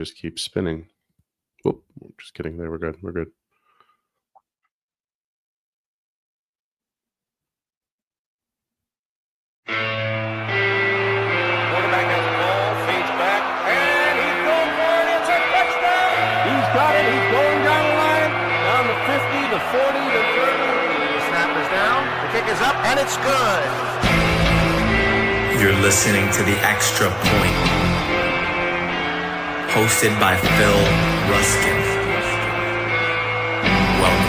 Just keep spinning. Whoop, just kidding. There, we're good. We're good. Quarterback has the ball, fades back, and he's going for it. It's a touchdown. He's got it. He's going down the line, down the 50, the 40, the 30. The snap is down. The kick is up, and it's good. You're listening to The Extra Point, hosted by Phil Ruskin. Welcome.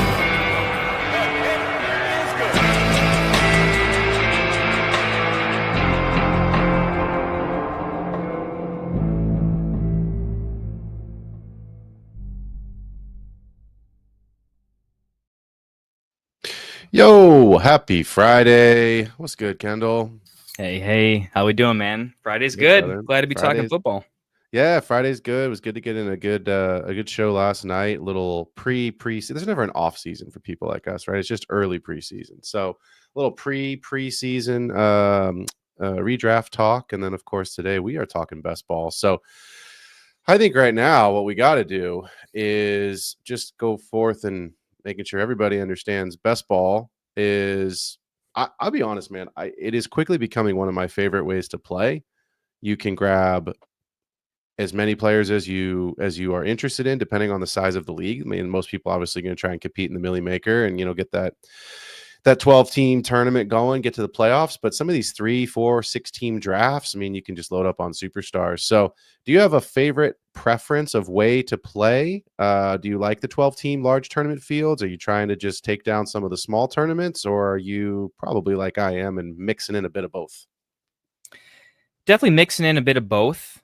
Yo, happy Friday. What's good, Kendall? Hey, how we doing, man? Friday's Good, good. brother. Glad to be talking football. Yeah, Friday's good. It was good to get in a good show last night. Little preseason. There's never an off season for people like us, right? It's just early preseason. So a little preseason redraft talk, and then of course today we are talking best ball. So I think right now what we got to do is just go forth and making sure everybody understands best ball is. I'll be honest, man. It is quickly becoming one of my favorite ways to play. You can grab as many players as you are interested in, depending on the size of the league. I mean, most people obviously going to try and compete in the Millie Maker and get that 12-team tournament going, get to the playoffs. But some of these 3, 4, 6-team drafts, I mean, you can just load up on superstars. So do you have a favorite preference of way to play? Do you like the 12-team large tournament fields? Are you trying to just take down some of the small tournaments, or are you probably like I am and mixing in a bit of both? Definitely mixing in a bit of both.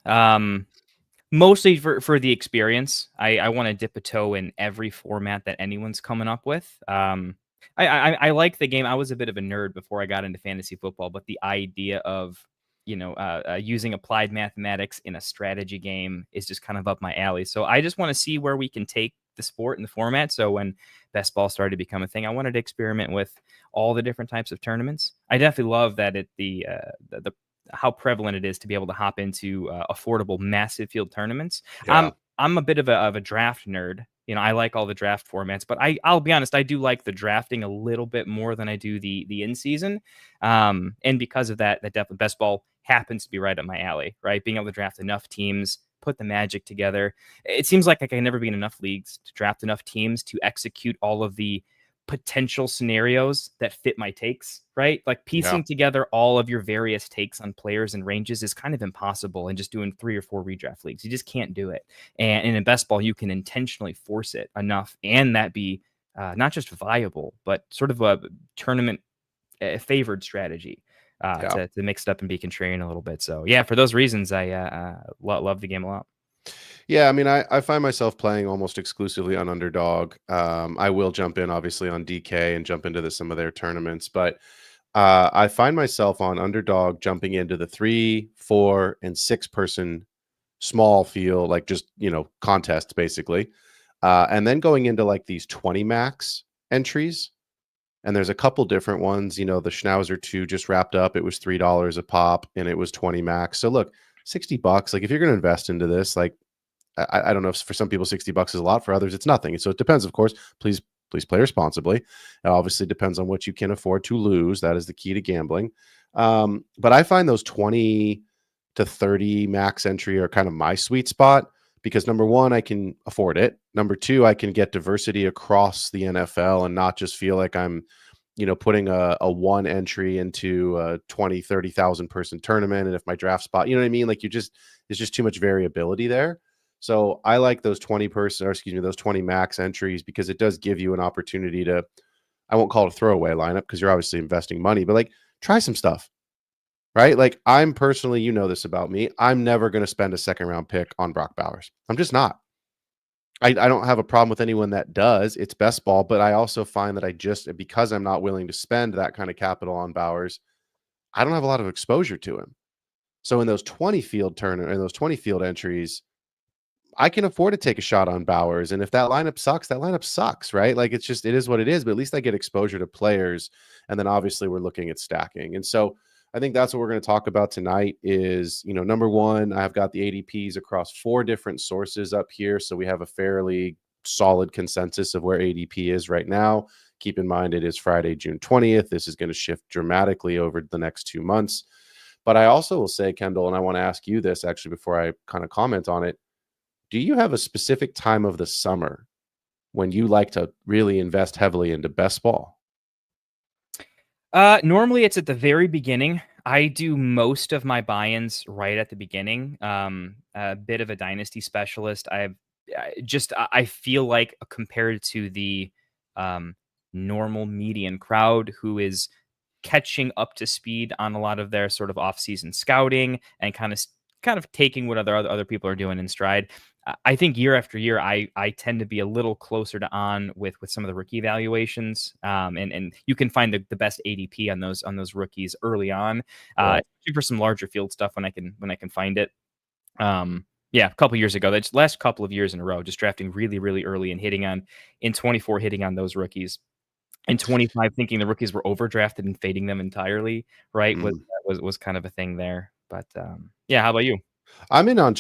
Mostly for the experience. I want to dip a toe in every format that anyone's coming up with. I like the game. I was a bit of a nerd before I got into fantasy football, but the idea of using applied mathematics in a strategy game is just kind of up my alley. So I just want to see where we can take the sport and the format. So when best ball started to become a thing, I wanted to experiment with all the different types of tournaments. I definitely love that the how prevalent it is to be able to hop into affordable, massive field tournaments. Yeah. I'm a bit of a draft nerd. I like all the draft formats, but I'll be honest, I do like the drafting a little bit more than I do the in-season. And because of that definitely best ball happens to be right up my alley, right? Being able to draft enough teams, put the magic together. It seems like I can never be in enough leagues to draft enough teams to execute all of the potential scenarios that fit my takes, right? Like piecing together all of your various takes on players and ranges is kind of impossible. And just doing 3 or 4 redraft leagues, you just can't do it. And in best ball, you can intentionally force it enough, and that be not just viable, but sort of a tournament favored strategy to mix it up and be contrarian a little bit. So yeah, for those reasons, I love the game a lot. Yeah, I mean, I find myself playing almost exclusively on Underdog. I will jump in, obviously, on DK and jump into some of their tournaments, but I find myself on Underdog jumping into the 3, 4, and 6-person small field, like just, contests, basically. And then going into like these 20 max entries. And there's a couple different ones. The Schnauzer 2 just wrapped up. It was $3 a pop, and it was 20 max. So look, $60. Like if you're going to invest into this, like, I don't know if for some people $60 is a lot, for others it's nothing. So it depends, of course. Please play responsibly. It obviously depends on what you can afford to lose. That is the key to gambling. But I find those 20 to 30 max entry are kind of my sweet spot because number one, I can afford it. Number two, I can get diversity across the NFL and not just feel like I'm putting a one entry into a 20, 30,000 person tournament. And if my draft spot, you know what I mean? Like there's just too much variability there. So I like those 20 max entries because it does give you an opportunity to, I won't call it a throwaway lineup because you're obviously investing money, but like try some stuff, right? Like I'm personally, this about me, I'm never going to spend a 2nd-round pick on Brock Bowers. I'm just not. I don't have a problem with anyone that does. It's best ball, but I also find that because I'm not willing to spend that kind of capital on Bowers, I don't have a lot of exposure to him. So in those 20 field entries, I can afford to take a shot on Bowers. And if that lineup sucks, right? Like it is what it is, but at least I get exposure to players. And then obviously we're looking at stacking. And so I think that's what we're going to talk about tonight is, number one, I've got the ADPs across 4 different sources up here. So we have a fairly solid consensus of where ADP is right now. Keep in mind, it is Friday, June 20th. This is going to shift dramatically over the next 2 months. But I also will say, Kendall, and I want to ask you this actually before I kind of comment on it. Do you have a specific time of the summer when you like to really invest heavily into best ball? Normally it's at the very beginning. I do most of my buy-ins right at the beginning. A bit of a dynasty specialist. I feel like compared to the normal median crowd who is catching up to speed on a lot of their sort of off-season scouting and kind of taking what other people are doing in stride. I think year after year, I tend to be a little closer to on with some of the rookie evaluations, and you can find the best ADP on those rookies early on, Right. for some larger field stuff when I can find it. Yeah, a couple years ago, that's last couple of years in a row, just drafting really really early and in 24 hitting on those rookies. In 25, thinking the rookies were overdrafted and fading them entirely, right? Mm. Was kind of a thing there. But yeah, how about you? I'm in on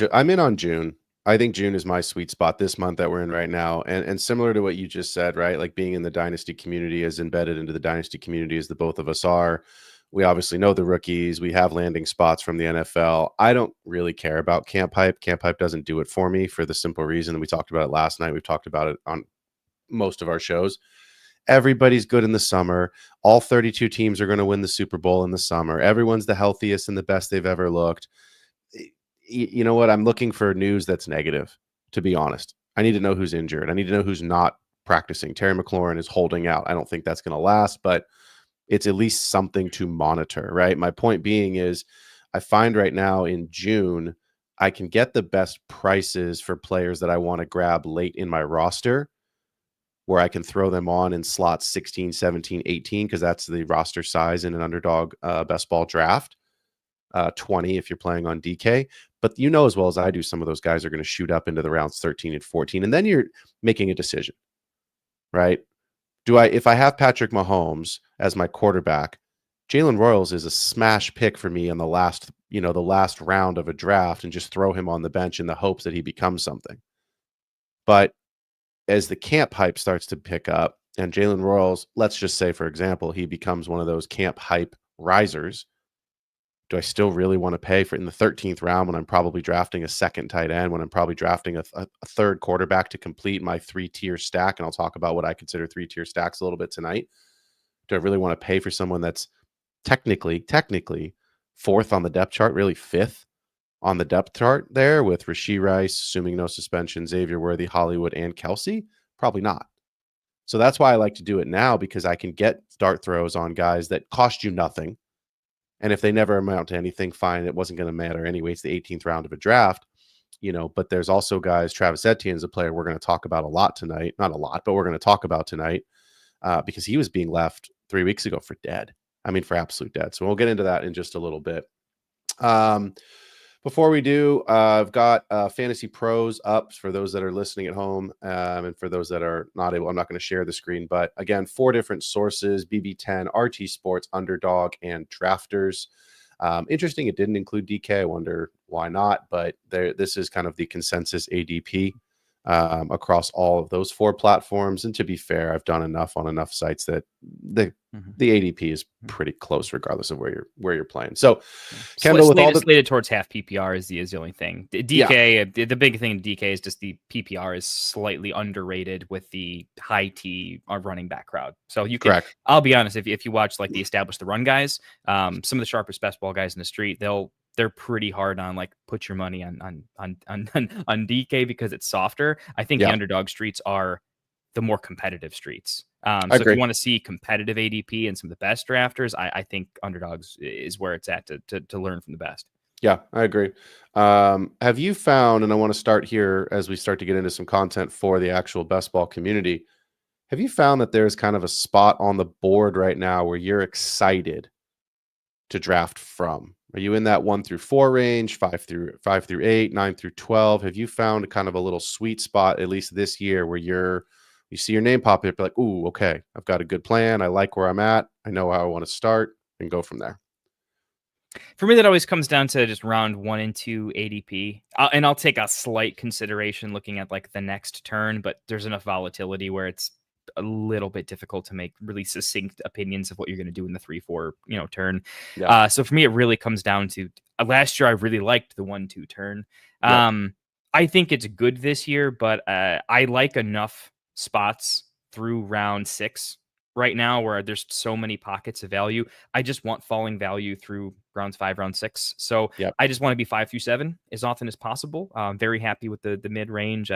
June. I think June is my sweet spot this month that we're in right now. And similar to what you just said, right? Like being in the dynasty community, as embedded into the dynasty community as the both of us are. We obviously know the rookies. We have landing spots from the NFL. I don't really care about camp hype. Camp hype doesn't do it for me for the simple reason that we talked about it last night. We've talked about it on most of our shows. Everybody's good in the summer. All 32 teams are going to win the Super Bowl in the summer. Everyone's the healthiest and the best they've ever looked. You know what? I'm looking for news that's negative, to be honest. I need to know who's injured. I need to know who's not practicing. Terry McLaurin is holding out. I don't think that's going to last, but it's at least something to monitor, right? My point being is I find right now in June, I can get the best prices for players that I want to grab late in my roster where I can throw them on in slots 16, 17, 18, because that's the roster size in an underdog best ball draft. 20 if you're playing on DK. But as well as I do, some of those guys are going to shoot up into the rounds 13 and 14. And then you're making a decision, right? If I have Patrick Mahomes as my quarterback, Jalen Royals is a smash pick for me in the last round of a draft and just throw him on the bench in the hopes that he becomes something. But as the camp hype starts to pick up and Jalen Royals, let's just say, for example, he becomes one of those camp hype risers. Do I still really want to pay for in the 13th round when I'm probably drafting a second tight end, when I'm probably drafting a third quarterback to complete my 3-tier stack? And I'll talk about what I consider 3-tier stacks a little bit tonight. Do I really want to pay for someone that's technically fourth on the depth chart, really fifth on the depth chart there with Rashee Rice, assuming no suspension, Xavier Worthy, Hollywood, and Kelsey? Probably not. So that's why I like to do it now, because I can get dart throws on guys that cost you nothing. And if they never amount to anything, fine, it wasn't going to matter anyway. It's the 18th round of a draft, but there's also guys, Travis Etienne is a player we're going to talk about a lot tonight. Not a lot, but we're going to talk about tonight because he was being left 3 weeks ago for dead. I mean, for absolute dead. So we'll get into that in just a little bit. Before we do, I've got Fantasy Pros up for those that are listening at home and for those that are not able. I'm not going to share the screen, but again, 4 different sources: BB10, RT Sports, Underdog, and Drafters. Interesting, it didn't include DK. I wonder why not, but this is kind of the consensus ADP across all of those 4 platforms. And to be fair, I've done enough on enough sites that the ADP is pretty close regardless of where you're playing. So Kendall, slated towards half PPR is the only thing. DK, the big thing in DK is just the PPR is slightly underrated with the high T running back crowd. So you can, correct. I'll be honest, if you watch like the established the run guys, some of the sharpest best ball guys in the street, they're pretty hard on like put your money on DK because it's softer. I think the underdog streets are the more competitive streets. So if you want to see competitive ADP and some of the best drafters, I think underdogs is where it's at to learn from the best. Yeah, I agree. Have you found, and I want to start here as we start to get into some content for the actual best ball community, have you found that there's kind of a spot on the board right now where you're excited to draft from? Are you in that 1 through 4 range, 5 through 8, 9 through 12? Have you found kind of a little sweet spot, at least this year, where you see your name pop up, like, ooh, okay, I've got a good plan. I like where I'm at. I know how I want to start and go from there. For me, that always comes down to just round 1 and 2 ADP. And I'll take a slight consideration looking at like the next turn, but there's enough volatility where it's a little bit difficult to make really succinct opinions of what you're going to do in the 3-4 turn. Yeah. So for me, it really comes down to last year. I really liked the 1-2 turn. Yep. I think it's good this year, but I like enough spots through round 6 right now where there's so many pockets of value. I just want falling value through rounds 5, round 6. So Yep. I just want to be 5 through 7 as often as possible. I'm very happy with the mid range.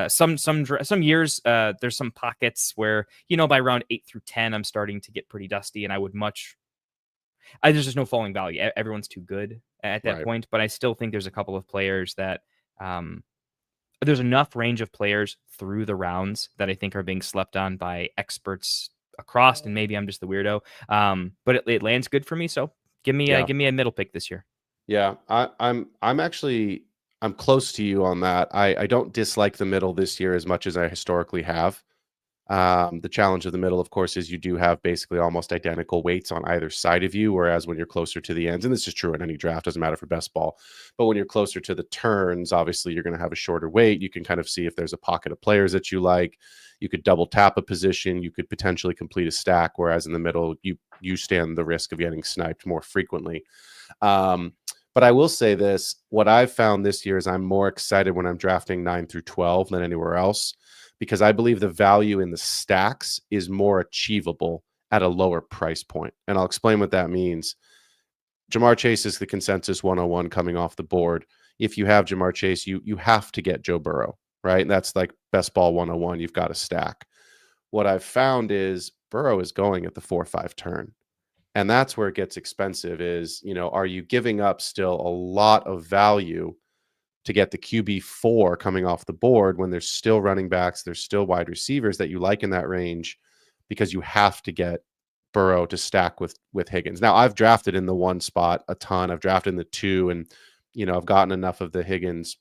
Some years there's some pockets where by round 8 through 10 I'm starting to get pretty dusty, and I would there's just no falling value. Everyone's too good at that Right. point, but I still think there's a couple of players that there's enough range of players through the rounds that I think are being slept on by experts across, and maybe I'm just the weirdo. But it lands good for me. So give me Yeah. a middle pick this year. Yeah. I'm actually I'm close to you on that. I don't dislike the middle this year as much as I historically have. The challenge of the middle, of course, is you do have basically almost identical weights on either side of you. Whereas when you're closer to the ends, and this is true in any draft, doesn't matter for best ball, but when you're closer to the turns, obviously you're going to have a shorter weight. You can kind of see if there's a pocket of players that you like. You could double tap a position. You could potentially complete a stack. Whereas in the middle, you stand the risk of getting sniped more frequently. But I will say this: what I've found this year is I'm more excited when I'm drafting 9 through 12 than anywhere else, because I believe the value in the stacks is more achievable at a lower price point. And I'll explain what that means. Jamar Chase is the consensus 101 coming off the board. If you have Jamar Chase, you have to get Joe Burrow, right? And that's like best ball 101. You've got to stack. What I've found is Burrow is going at the 4-5 turn. And that's where it gets expensive is, are you giving up still a lot of value to get the QB4 coming off the board when there's still running backs, there's still wide receivers that you like in that range, because you have to get Burrow to stack with Higgins. Now, I've drafted in the 1 spot a ton. I've drafted in the 2, and I've gotten enough of the Higgins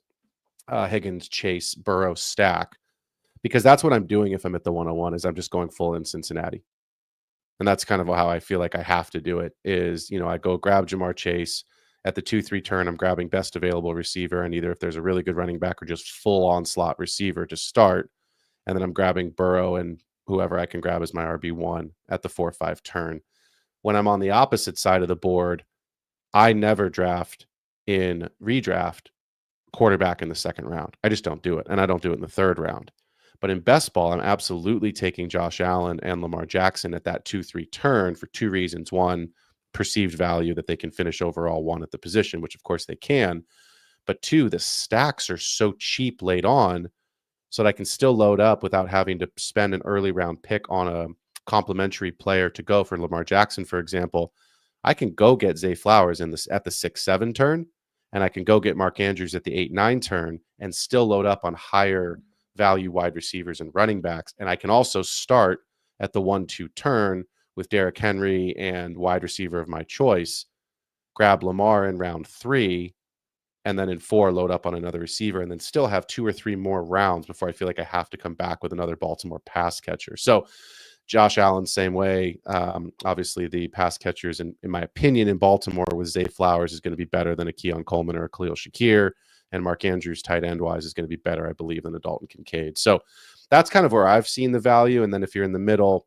Chase Burrow stack, because that's what I'm doing if I'm at the 101 is I'm just going full in Cincinnati. And that's kind of how I feel like I have to do it is, I go grab Jamar Chase at the 2-3 turn. I'm grabbing best available receiver, and either if there's a really good running back or just full on slot receiver to start. And then I'm grabbing Burrow and whoever I can grab as my RB1 at the 4-5 turn. When I'm on the opposite side of the board, I never draft in redraft quarterback in the second round. I just don't do it. And I don't do it in the third round. But in best ball, I'm absolutely taking Josh Allen and Lamar Jackson at that 2-3 turn for 2 reasons. One, perceived value that they can finish overall 1 at the position, which of course they can. But 2, the stacks are so cheap late on so that I can still load up without having to spend an early round pick on a complementary player to go for Lamar Jackson, for example. I can go get Zay Flowers at the 6-7 turn, and I can go get Mark Andrews at the 8-9 turn and still load up on higher value wide receivers and running backs. And I can also start at the 1-2 turn with Derrick Henry and wide receiver of my choice, grab Lamar in round 3, and then in 4 load up on another receiver, and then still have 2 or 3 more rounds before I feel like I have to come back with another Baltimore pass catcher. So Josh Allen, same way. Obviously, the pass catchers, in my opinion, in Baltimore with Zay Flowers is going to be better than a Keon Coleman or a Khalil Shakir. And Mark Andrews, tight end wise, is going to be better, I believe, than a Dalton Kincaid. So that's kind of where I've seen the value. And then if you're in the middle,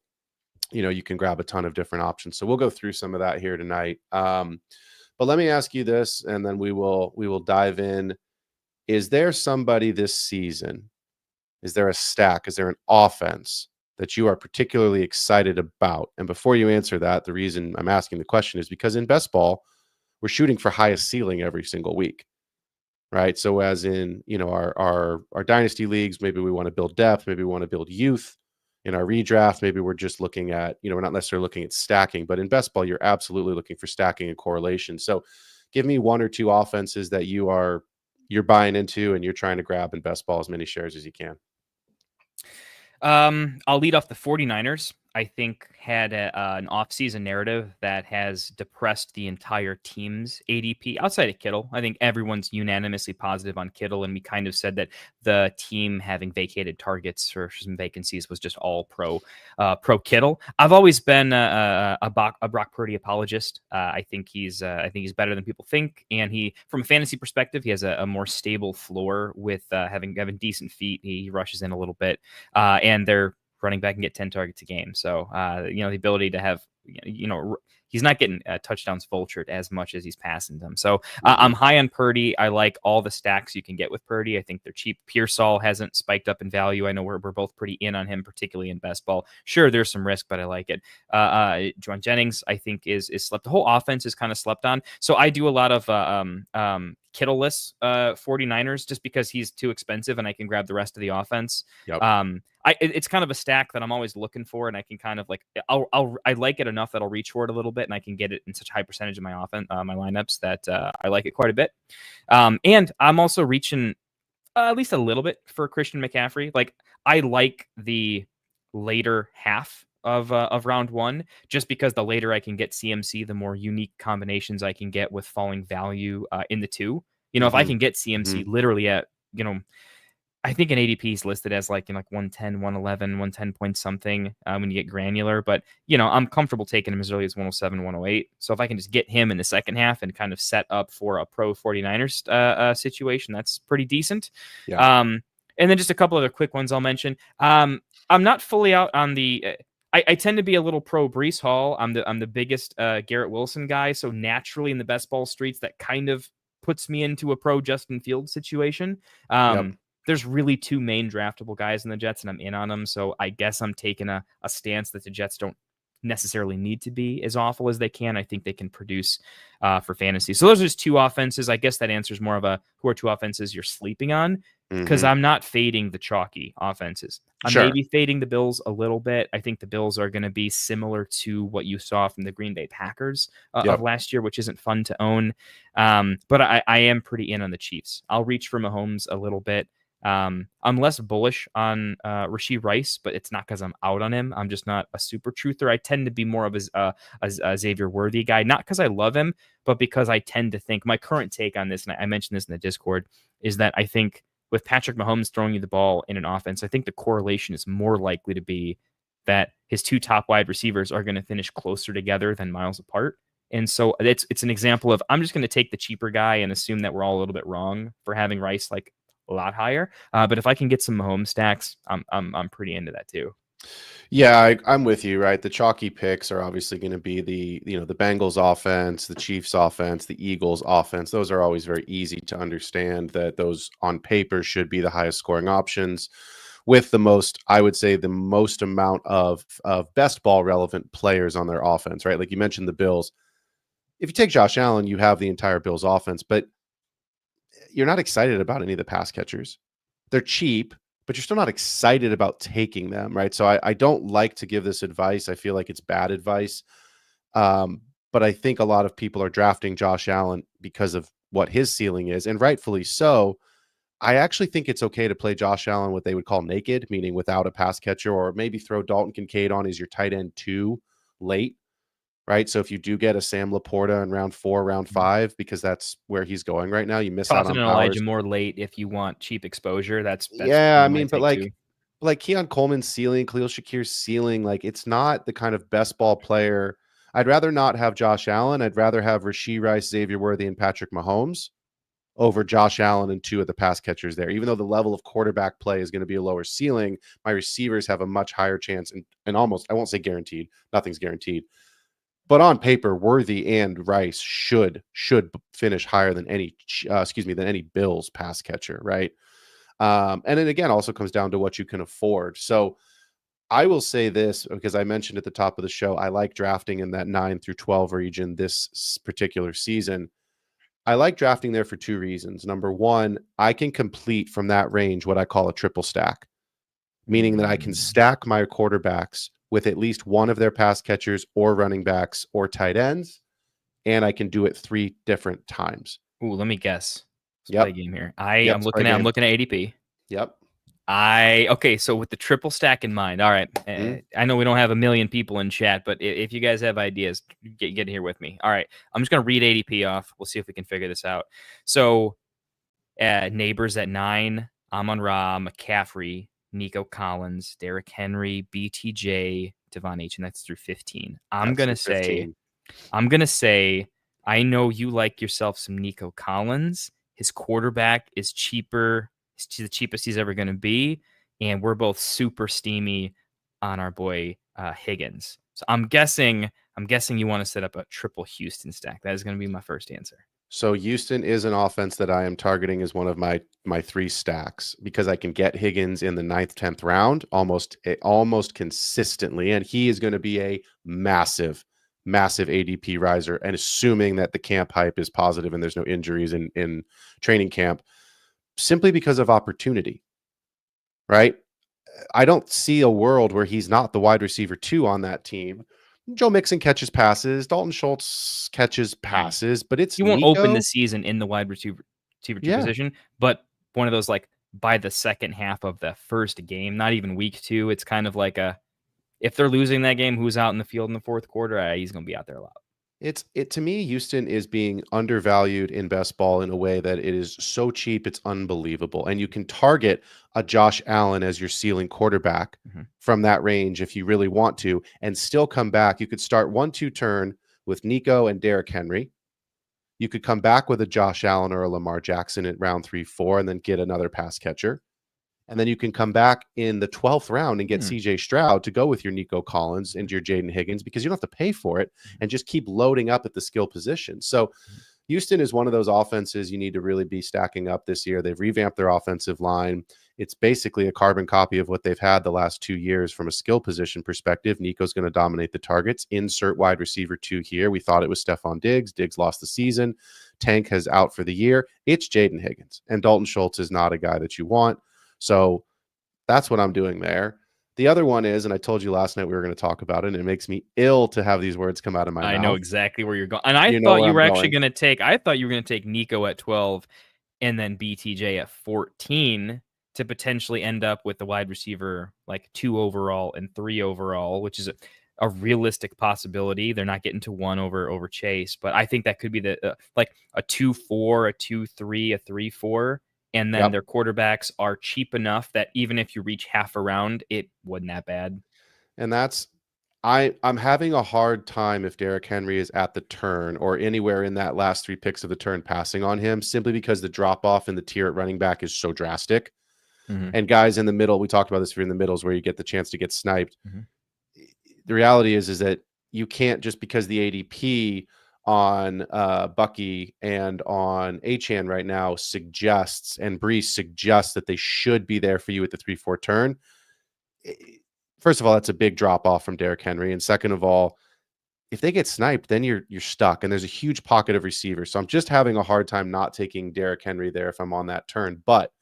you can grab a ton of different options. So we'll go through some of that here tonight. But let me ask you this, and then we will dive in. Is there somebody this season? Is there a stack? Is there an offense that you are particularly excited about? And before you answer that, the reason I'm asking the question is because in best ball, we're shooting for highest ceiling every single week. Right. So as in, our dynasty leagues, maybe we want to build depth, maybe we want to build youth. In our redraft, maybe we're just looking at, we're not necessarily looking at stacking, but in best ball, you're absolutely looking for stacking and correlation. So give me 1 or 2 offenses that you're buying into and you're trying to grab in best ball as many shares as you can. I'll lead off the 49ers. I think, had an offseason narrative that has depressed the entire team's ADP outside of Kittle. I think everyone's unanimously positive on Kittle, and we kind of said that the team having vacated targets for some vacancies was just all pro Kittle. I've always been a Brock Purdy apologist. I think he's better than people think, and he, from a fantasy perspective, he has a more stable floor with having decent feet. He rushes in a little bit, and they're running back and get 10 targets a game. So, the ability to have, he's not getting touchdowns vultured as much as he's passing them. So I'm high on Purdy. I like all the stacks you can get with Purdy. I think they're cheap. Pearsall hasn't spiked up in value. I know we're both pretty in on him, particularly in best ball. Sure, there's some risk, but I like it. Juwan Jennings, I think, is slept. The whole offense is kind of slept on. So I do a lot of Kittle-less 49ers just because he's too expensive and I can grab the rest of the offense. Yep. It's kind of a stack that I'm always looking for, and I can kind of like I like it enough that I'll reach for it a little bit, and I can get it in such a high percentage of my my lineups that I like it quite a bit. And I'm also reaching at least a little bit for Christian McCaffrey. Like, I like the later half of round one, just because the later I can get CMC, the more unique combinations I can get with falling value in the two. If I can get CMC literally at, I think an ADP is listed as like 110, 111, 110 point something when you get granular. But, I'm comfortable taking him as early as 107, 108. So if I can just get him in the second half and kind of set up for a pro 49ers situation, that's pretty decent. Yeah. And then just a couple other quick ones I'll mention. I'm not fully out on the I tend to be a little pro Breece Hall. I'm the biggest Garrett Wilson guy. So naturally in the best ball streets, that kind of puts me into a pro Justin Fields situation. There's really two main draftable guys in the Jets, and I'm in on them. So I guess I'm taking a stance that the Jets don't necessarily need to be as awful as they can. I think they can produce for fantasy. So those are just two offenses. I guess that answers more of a who are two offenses you're sleeping on, because I'm not fading the chalky offenses. I'm maybe fading the Bills a little bit. I think the Bills are going to be similar to what you saw from the Green Bay Packers of last year, which isn't fun to own. But I am pretty in on the Chiefs. I'll reach for Mahomes a little bit. I'm less bullish on Rashee Rice, but it's not because I'm out on him. I'm just not a super truther. I tend to be more of a Xavier Worthy guy, not because I love him, but because I tend to think my current take on this, and I mentioned this in the Discord, is that I think with Patrick Mahomes throwing you the ball in an offense, I think the correlation is more likely to be that his two top wide receivers are going to finish closer together than miles apart. And so it's an example of, I'm just going to take the cheaper guy and assume that we're all a little bit wrong for having Rice like a lot higher. But if I can get some Mahomes stacks, I'm pretty into that too. Yeah, I'm with you, right? The chalky picks are obviously going to be the Bengals offense, the Chiefs offense, the Eagles offense. Those are always very easy to understand that those on paper should be the highest scoring options with the most, I would say, the most amount of best ball relevant players on their offense, right? Like you mentioned the Bills. If you take Josh Allen, you have the entire Bills offense, but you're not excited about any of the pass catchers. They're cheap, but you're still not excited about taking them, right? So I don't like to give this advice. I feel like it's bad advice. But I think a lot of people are drafting Josh Allen because of what his ceiling is, and rightfully so. I actually think it's okay to play Josh Allen what they would call naked, meaning without a pass catcher, or maybe throw Dalton Kincaid on as your tight end 2 late, right? So if you do get a Sam Laporta in round 4, round 5, because that's where he's going right now, you miss out on Elijah Moore late if you want cheap exposure. That's yeah. I mean, but like Keon Coleman's ceiling, Khalil Shakir's ceiling, like it's not the kind of best ball player. I'd rather not have Josh Allen. I'd rather have Rashee Rice, Xavier Worthy, and Patrick Mahomes over Josh Allen and 2 of the pass catchers there. Even though the level of quarterback play is going to be a lower ceiling, my receivers have a much higher chance, and almost, I won't say guaranteed, nothing's guaranteed, but on paper, Worthy and Rice should finish higher than any Bills pass catcher, right? And then again, also comes down to what you can afford. So I will say this, because I mentioned at the top of the show, I like drafting in that 9 through 12 region this particular season. I like drafting there for 2 reasons. Number one, I can complete from that range what I call a triple stack, meaning that I can stack my quarterbacks with at least one of their pass catchers or running backs or tight ends, and I can do it 3 different times. Ooh, let me guess. Let's play a game here. I'm looking at ADP. Yep. Okay, so with the triple stack in mind, all right. I know we don't have a million people in chat, but if you guys have ideas, get here with me. All right, I'm just gonna read ADP off. We'll see if we can figure this out. So, Neighbors at 9, Amon-Ra, McCaffrey, Nico Collins, Derrick Henry, BTJ, Devon H, and that's through 15. I'm That's gonna through say 15. I know you like yourself some Nico Collins. His quarterback is cheaper. He's the cheapest he's ever going to be. And we're both super steamy on our boy Higgins. So I'm guessing you want to set up a triple Houston stack. That is going to be my first answer. So Houston is an offense that I am targeting as one of my 3 stacks because I can get Higgins in the 9th, 10th round almost consistently, and he is going to be a massive ADP riser. And assuming that the camp hype is positive and there's no injuries in training camp, simply because of opportunity, right? I don't see a world where he's not the wide receiver 2 on that team. Joe Mixon catches passes. Dalton Schultz catches passes, but it's He won't open the Nico. season in the wide receiver 2 Yeah. position, but one of those like by the second half of the first game, not even week 2. It's kind of like if they're losing that game, who's out in the field in the fourth quarter? He's going to be out there a lot. To me, Houston is being undervalued in best ball in a way that it is so cheap, it's unbelievable. And you can target a Josh Allen as your ceiling quarterback from that range if you really want to, and still come back. You could start 1-2 turn with Nico and Derrick Henry. You could come back with a Josh Allen or a Lamar Jackson at round 3-4 and then get another pass catcher. And then you can come back in the 12th round and get CJ Stroud to go with your Nico Collins and your Jaden Higgins because you don't have to pay for it and just keep loading up at the skill position. So Houston is one of those offenses you need to really be stacking up this year. They've revamped their offensive line. It's basically a carbon copy of what they've had the last 2 years from a skill position perspective. Nico's going to dominate the targets. Insert wide receiver 2 here. We thought it was Stephon Diggs. Diggs lost the season. Tank has out for the year. It's Jaden Higgins. And Dalton Schultz is not a guy that you want. So that's what I'm doing there. The other one is, and I told you last night we were going to talk about it, and it makes me ill to have these words come out of my mouth. I know exactly where you're going. And I thought you were actually going to take Nico at 12 and then BTJ at 14 to potentially end up with the wide receiver like 2 overall and 3 overall, which is a realistic possibility. They're not getting to 1 over Chase, but I think that could be the like a 2-4, a 2-3, a 3-4. And then their quarterbacks are cheap enough that even if you reach half a round, it wasn't that bad. And I'm having a hard time if Derrick Henry is at the turn or anywhere in that last 3 picks of the turn passing on him, simply because the drop off in the tier at running back is so drastic. And guys in the middle, we talked about this, if you're in the middles where you get the chance to get sniped. The reality is that you can't, just because the ADP on Bucky and on Achane right now suggests, and Brees suggests, that they should be there for you at the 3-4 turn. First of all, that's a big drop off from Derrick Henry, and second of all, if they get sniped, then you're stuck, and there's a huge pocket of receivers. So I'm just having a hard time not taking Derrick Henry there if I'm on that turn. But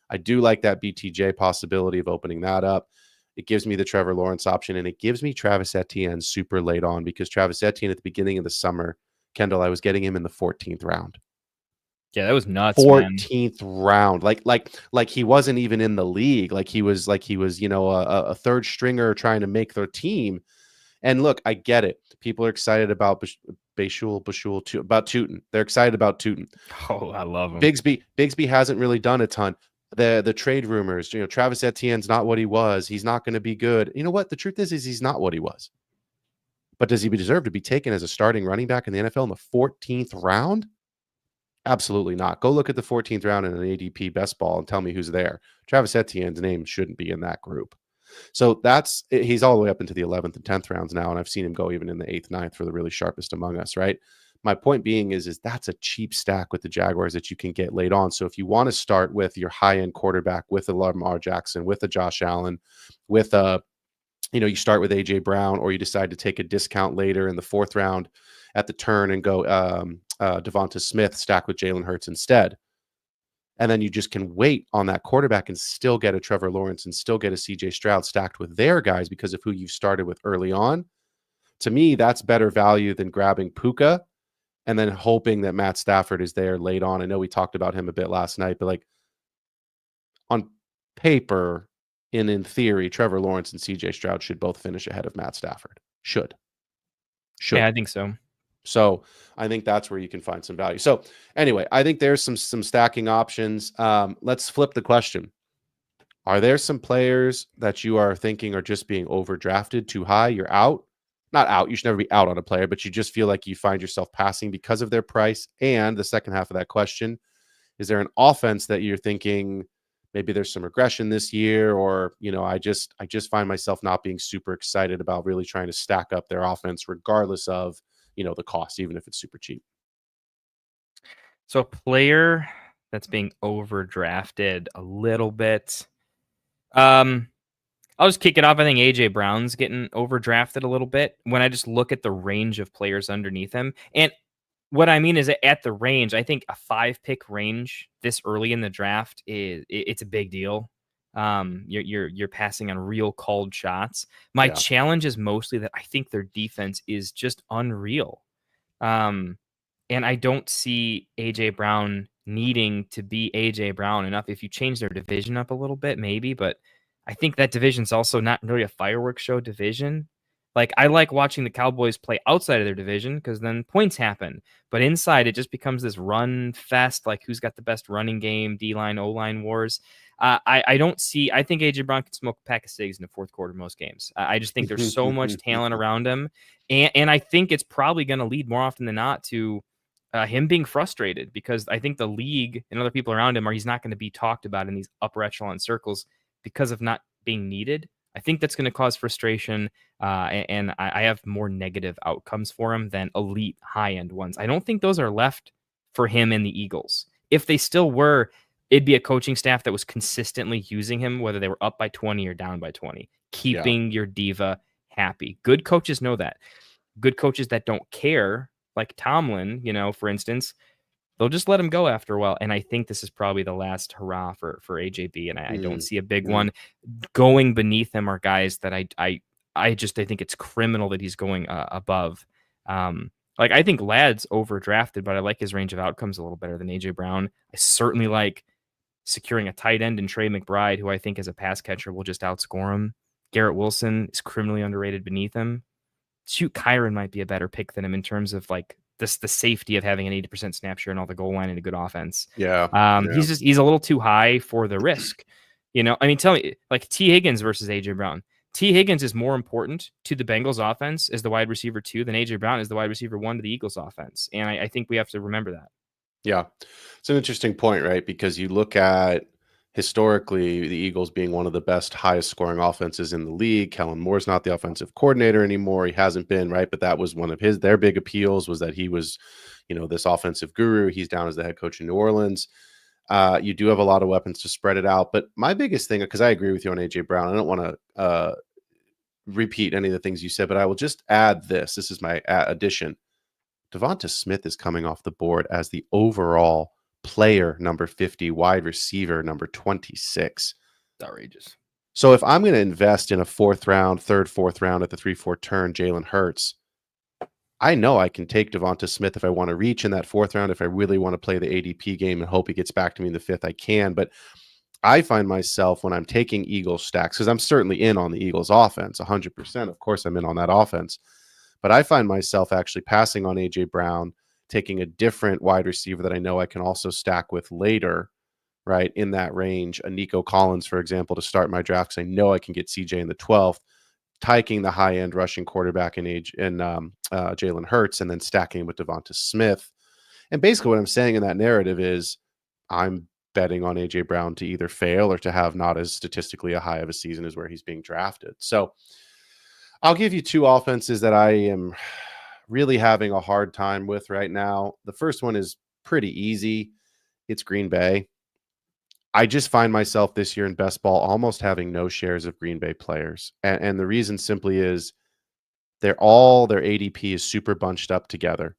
I do like that BTJ possibility of opening that up. It gives me the Trevor Lawrence option, and it gives me Travis Etienne super late on, because Travis Etienne at the beginning of the summer, Kendall, I was getting him in the 14th round. Yeah, that was nuts. 14th round. Like he wasn't even in the league. Like he was, a third stringer trying to make their team. And look, I get it. People are excited about about Tootin. They're excited about Tootin. Oh, I love him. Bigsby hasn't really done a ton. The trade rumors, Travis Etienne's not what he was. He's not going to be good. You know what? The truth is he's not what he was. But does he deserve to be taken as a starting running back in the NFL in the 14th round? Absolutely not. Go look at the 14th round in an ADP best ball and tell me who's there. Travis Etienne's name shouldn't be in that group. So he's all the way up into the 11th and 10th rounds now, and I've seen him go even in the 8th, 9th for the really sharpest among us, right? My point being is that's a cheap stack with the Jaguars that you can get late on. So if you want to start with your high-end quarterback, with a Lamar Jackson, with a Josh Allen, with you start with AJ Brown, or you decide to take a discount later in the 4th round at the turn and go Devonta Smith stack with Jalen Hurts instead. And then you just can wait on that quarterback and still get a Trevor Lawrence and still get a CJ Stroud stacked with their guys because of who you've started with early on. To me, that's better value than grabbing Puka and then hoping that Matt Stafford is there late on. I know we talked about him a bit last night, but like on paper, and in theory, Trevor Lawrence and CJ Stroud should both finish ahead of Matt Stafford. Should. Yeah, I think so. So I think that's where you can find some value. So anyway, I think there's some stacking options. Let's flip the question. Are there some players that you are thinking are just being overdrafted too high? You're out? Not out. You should never be out on a player, but you just feel like you find yourself passing because of their price. And the second half of that question, is there an offense that you're thinking maybe there's some regression this year, or, I just find myself not being super excited about really trying to stack up their offense regardless of, the cost, even if it's super cheap. So a player that's being overdrafted a little bit. I'll just kick it off. I think AJ Brown's getting overdrafted a little bit when I just look at the range of players underneath him. And what I mean is that at the range, I think a 5-pick range this early in the draft it's a big deal. You're passing on real called shots. My challenge is mostly that I think their defense is just unreal. And I don't see AJ Brown needing to be AJ Brown enough. If you change their division up a little bit, maybe, but I think that division's also not really a fireworks show division. Like, I like watching the Cowboys play outside of their division because then points happen. But inside, it just becomes this run fest, like who's got the best running game, D-line, O-line wars. I don't see – I think A.J. Brown can smoke a pack of cigs in the fourth quarter most games. I just think there's so much talent around him. And I think it's probably going to lead more often than not to him being frustrated, because I think the league and other people around him he's not going to be talked about in these upper echelon circles because of not being needed. I think that's going to cause frustration, and I have more negative outcomes for him than elite high-end ones. I don't think those are left for him and the Eagles. If they still were, it'd be a coaching staff that was consistently using him, whether they were up by 20 or down by 20, keeping your diva happy. Good coaches know that. Good coaches that don't care, like Tomlin, for instance, they'll just let him go after a while. And I think this is probably the last hurrah for AJB. And I don't see a big one. Going beneath him are guys that I think it's criminal that he's going above. Like, I think Ladd's overdrafted, but I like his range of outcomes a little better than AJ Brown. I certainly like securing a tight end in Trey McBride, who I think as a pass catcher will just outscore him. Garrett Wilson is criminally underrated beneath him. Shoot, Kyron might be a better pick than him in terms of like the safety of having an 80% snap share and all the goal line and a good offense. He's a little too high for the risk. Tell me, like, T. Higgins versus AJ Brown. T. Higgins is more important to the Bengals offense as the wide receiver 2 than AJ Brown is the wide receiver 1 to the Eagles offense. And I think we have to remember that. Yeah. It's an interesting point, right? Because you look at historically the Eagles being one of the best, highest scoring offenses in the league. Kellen Moore's not the offensive coordinator anymore. He hasn't been, right? But that was one of their big appeals, was that he was, this offensive guru. He's down as the head coach in New Orleans. You do have a lot of weapons to spread it out. But my biggest thing, because I agree with you on AJ Brown, I don't want to repeat any of the things you said, but I will just add this. This is my addition. Devonta Smith is coming off the board as the overall player number 50, wide receiver number 26. It's outrageous. So if I'm going to invest in a fourth round at the 3-4 turn, Jalen Hurts, I know I can take Devonta Smith if I want to reach in that fourth round. If I really want to play the ADP game and hope he gets back to me in the fifth, I can. But I find myself, when I'm taking Eagles stacks, because I'm certainly in on the Eagles offense, 100%. Of course, I'm in on that offense. But I find myself actually passing on AJ Brown, taking a different wide receiver that I know I can also stack with later, right, in that range. A Nico Collins, for example, to start my draft, because I know I can get CJ in the 12th, taking the high-end rushing quarterback in Jalen Hurts, and then stacking with Devonta Smith. And basically what I'm saying in that narrative is I'm betting on AJ Brown to either fail or to have not as statistically a high of a season as where he's being drafted. So I'll give you two offenses that I am really having a hard time with right now. The first one is pretty easy. It's Green Bay. I just find myself this year in best ball almost having no shares of Green Bay players. And the reason simply is their ADP is super bunched up together,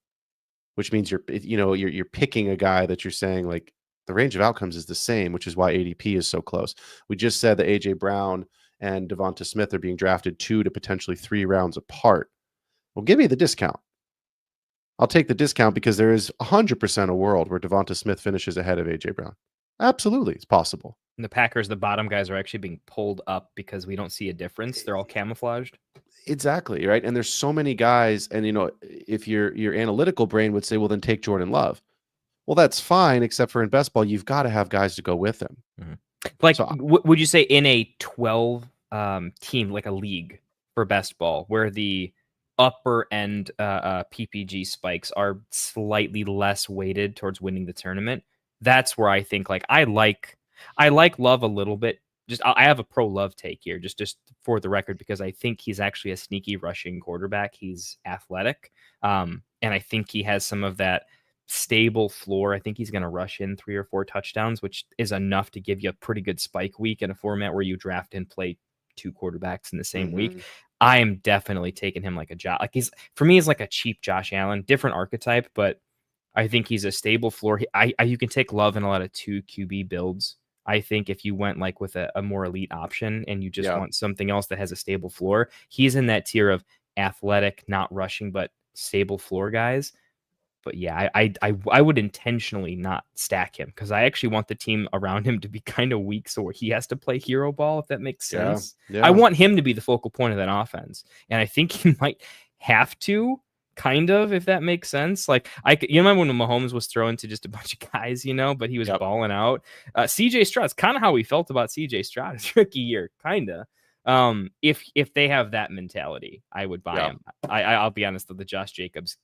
which means you're picking a guy that you're saying, like, the range of outcomes is the same, which is why ADP is so close. We just said that AJ Brown and Devonta Smith are being drafted 2 to potentially 3 rounds apart. Well, give me the discount. I'll take the discount, because there is 100% a world where Devonta Smith finishes ahead of AJ Brown. Absolutely, it's possible. And the Packers, the bottom guys are actually being pulled up because we don't see a difference. They're all camouflaged. Exactly, right? And there's so many guys, and if your analytical brain would say, well, then take Jordan Love. Well, that's fine, except for in best ball, you've got to have guys to go with him. Like, So would you say in a 12 team, like a league for best ball, where the upper end PPG spikes are slightly less weighted towards winning the tournament? That's where I think I like Love a little bit. Just I have a pro Love take here, just for the record, because I think he's actually a sneaky rushing quarterback. He's athletic, and I think he has some of that stable floor. I think he's going to rush in 3 or 4 touchdowns, which is enough to give you a pretty good spike week in a format where you draft and play 2 quarterbacks in the same week. I am definitely taking him like a Josh. Like he's like a cheap Josh Allen, different archetype, but I think he's a stable floor. You can take Love in a lot of 2 QB builds. I think if you went with a more elite option and you just want something else that has a stable floor, he's in that tier of athletic, not rushing, but stable floor guys. But yeah, I would intentionally not stack him because I actually want the team around him to be kind of weak, so where he has to play hero ball, if that makes sense. Yeah. I want him to be the focal point of that offense, and I think he might have to, kind of, if that makes sense. Like you remember when Mahomes was throwing to just a bunch of guys, but he was balling out. CJ Stroud's kind of how we felt about CJ Stroud his rookie year, kind of. If they have that mentality, I would buy him. I'll be honest, the Josh Jacobs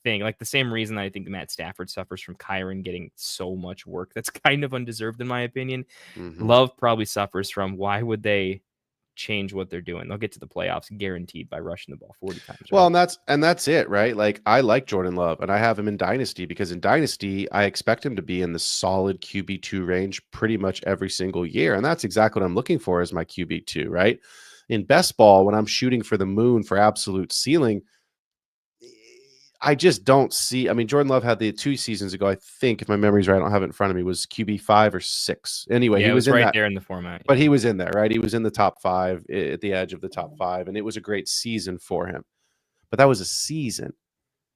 thing, like the same reason I think Matt Stafford suffers from Kyron getting so much work that's kind of undeserved in my opinion. Love probably suffers from, why would they change what they're doing? They'll get to the playoffs guaranteed by rushing the ball 40 times. Right? Well, and that's it, right? Like I like Jordan Love and I have him in Dynasty because in Dynasty, I expect him to be in the solid QB2 range pretty much every single year. And that's exactly what I'm looking for as my QB2, right? In best ball, when I'm shooting for the moon for absolute ceiling, I just don't see. I mean, Jordan Love had the 2 seasons ago, I think, if my memory's right, I don't have it in front of me, was QB 5 or 6. Anyway, he was in right there in the format. But he was in there, right? He was in the top 5, at the edge of the top 5, and it was a great season for him. But that was a season.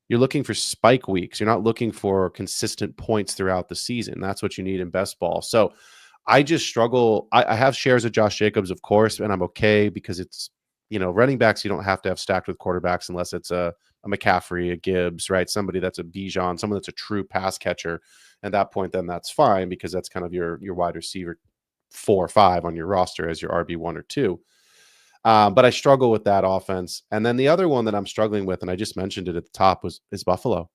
You're looking for spike weeks. You're not looking for consistent points throughout the season. That's what you need in best ball. So I just struggle. I have shares of Josh Jacobs, of course, and I'm okay because it's, running backs you don't have to have stacked with quarterbacks unless it's a McCaffrey, a Gibbs, right? Somebody that's a Bijan, someone that's a true pass catcher. At that point, then that's fine because that's kind of your wide receiver 4 or 5 on your roster as your RB1 or 2. But I struggle with that offense. And then the other one that I'm struggling with, and I just mentioned it at the top, is Buffalo.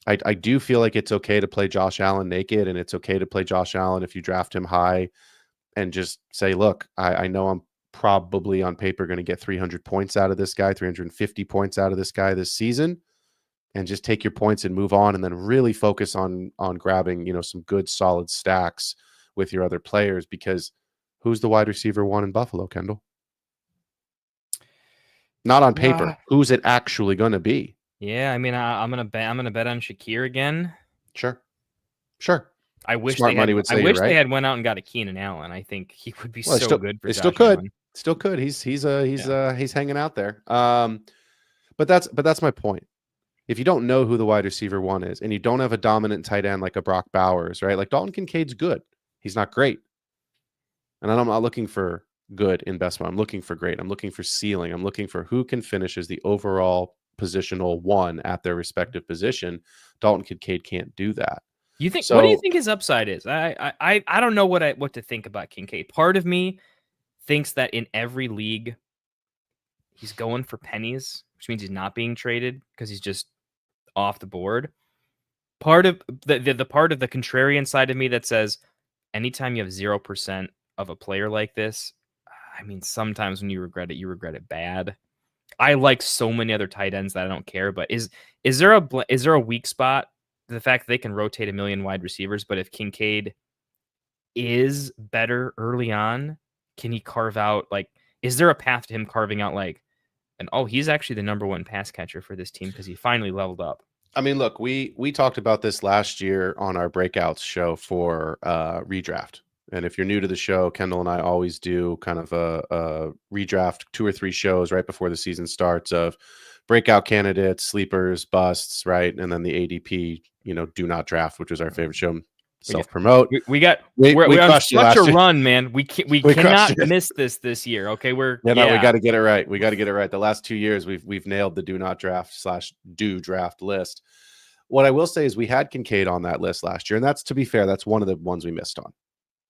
I do feel like it's okay to play Josh Allen naked, and it's okay to play Josh Allen if you draft him high and just say, look, I know I'm probably on paper going to get 300 points out of this guy, 350 points out of this guy this season, and just take your points and move on, and then really focus on grabbing, some good solid stacks with your other players, because who's the wide receiver 1 in Buffalo, Kendall? Not on paper. Who's it actually going to be? Yeah, I mean, I'm gonna bet on Shakir again. Sure. I wish Smart money would say they had went out and got a Keenan Allen. I think he would be good for They Josh still could. Allen. Still could. He's hanging out there. But that's my point. If you don't know who the wide receiver 1 is, and you don't have a dominant tight end like a Brock Bowers, right? Like Dalton Kincaid's good. He's not great. And I'm not looking for good in best ball. I'm looking for great. I'm looking for ceiling. I'm looking for who can finish as the overall positional 1 at their respective position. Dalton Kincaid can't do that. You think? What do you think his upside is? I don't know what to think about Kincaid. Part of me thinks that in every league he's going for pennies, which means he's not being traded because he's just off the board. Part of the part of the contrarian side of me that says anytime you have 0% of a player like this, I mean, sometimes when you regret it bad. I like so many other tight ends that I don't care, but is there a weak spot? The fact that they can rotate a million wide receivers, but if Kincaid is better early on, can he carve out, is there a path to him carving out he's actually the number 1 pass catcher for this team because he finally leveled up? I mean, look, we talked about this last year on our breakouts show for redraft. And if you're new to the show, Kendall and I always do kind of a redraft 2 or 3 shows right before the season starts of breakout candidates, sleepers, busts, right? And then the ADP, do not draft, which was our favorite show. self-promote. We're on crushed you such last a year. run, man. We crushed cannot you. miss this year. Okay, No, we got to get it right. We got to get it right. The last 2 years, we've nailed the do not draft / do draft list. What I will say is we had Kincaid on that list last year, and that's, to be fair, that's one of the ones we missed on.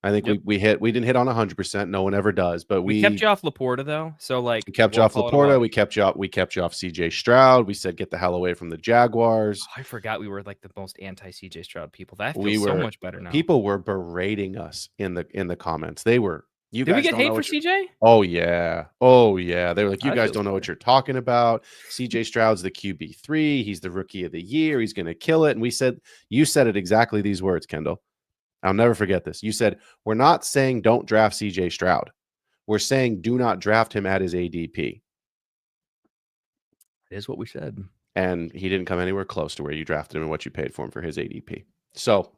I think we didn't hit on 100%. No one ever does, but we kept you off Laporta though. So like we kept you off Laporta. We kept you off CJ Stroud. We said get the hell away from the Jaguars. Oh, I forgot we were like the most anti CJ Stroud people. That feels so much better now. People were berating us in the comments. They were. Did we get hate for CJ? Oh yeah. They were like, you guys don't know what you're talking about. CJ Stroud's the QB3. He's the rookie of the year. He's going to kill it. And you said it exactly these words, Kendall. I'll never forget this. You said, we're not saying don't draft CJ Stroud. We're saying do not draft him at his ADP. It is what we said. And he didn't come anywhere close to where you drafted him and what you paid for him for his ADP. So